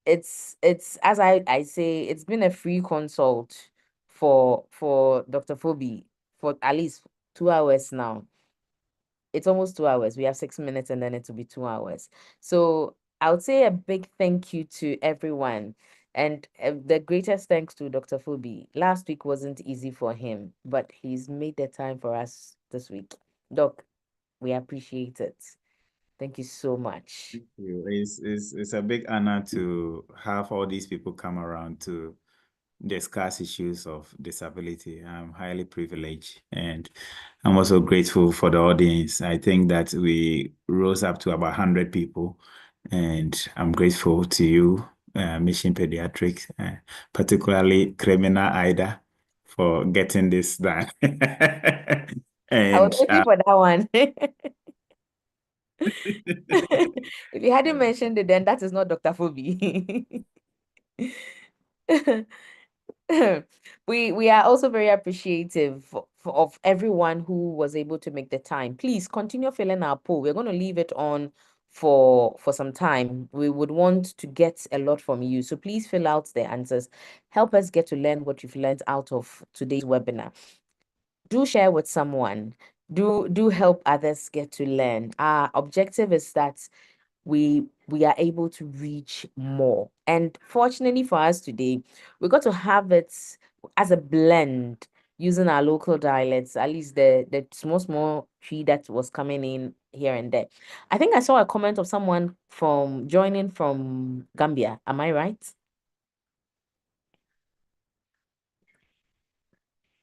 It's as I say, it's been a free consult for Dr. Phoebe for at least 2 hours now. It's almost 2 hours. We have 6 minutes and then it will be 2 hours. So I would say a big thank you to everyone. And the greatest thanks to Dr. Phoebe. Last week wasn't easy for him, but he's made the time for us this week. Doc, we appreciate it. Thank you so much. Thank you. It's a big honor to have all these people come around to discuss issues of disability. I'm highly privileged, and I'm also grateful for the audience. I think that we rose up to about 100 people, and I'm grateful to you, Mission Pediatrics, particularly Criminal Ida, for getting this done. I was And waiting for that one. If you hadn't mentioned it, then that is not Dr. Phoebe. We are also very appreciative of everyone who was able to make the time. Please continue filling our poll. We're going to leave it on for some time. We would want to get a lot from you. So please fill out the answers. Help us get to learn what you've learned out of today's webinar. Do share with someone. Do help others get to learn. Our objective is that we are able to reach more. And fortunately for us today, we got to have it as a blend using our local dialects, at least the small tree that was coming in here and there. I think I saw a comment of someone from joining from Gambia. Am I right?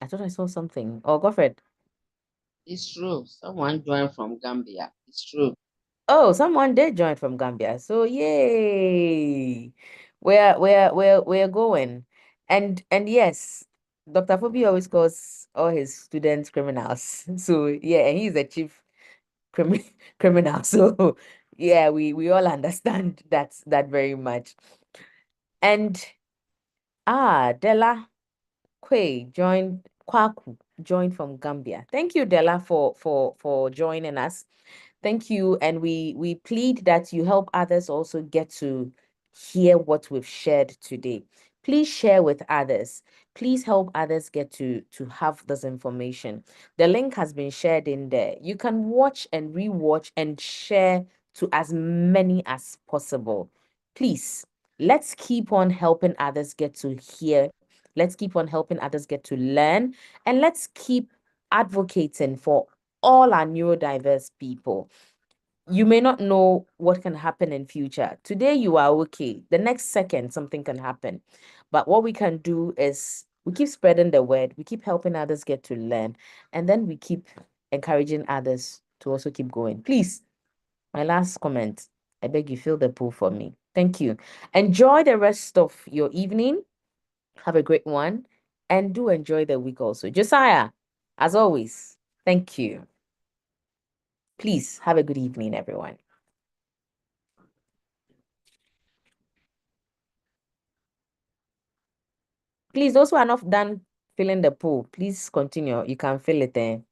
I thought I saw something. Oh, Godfred. It's true. Someone joined from Gambia. It's true. Oh, someone did join from Gambia. So yay. We're going. And yes, Dr. Phoebe always calls all his students criminals. So yeah, and he's the chief criminal. So yeah, we all understand that very much. And Della Kwaku joined from Gambia. Thank you, Della, for joining us. Thank you. And we plead that you help others also get to hear what we've shared today. Please share with others. Please help others get to have this information. The link has been shared in there. You can watch and rewatch and share to as many as possible. Please, let's keep on helping others get to hear. Let's keep on helping others get to learn. And let's keep advocating for all our neurodiverse people. You may not know what can happen in future. Today you are okay. The next second something can happen. But what we can do is we keep spreading the word, we keep helping others get to learn, and then we keep encouraging others to also keep going. Please, my last comment. I beg you, fill the pool for me. Thank you. Enjoy the rest of your evening. Have a great one. And do enjoy the week also. Josiah, as always, thank you. Please have a good evening, everyone. Please, those who are not done filling the pool, please continue. You can fill it in.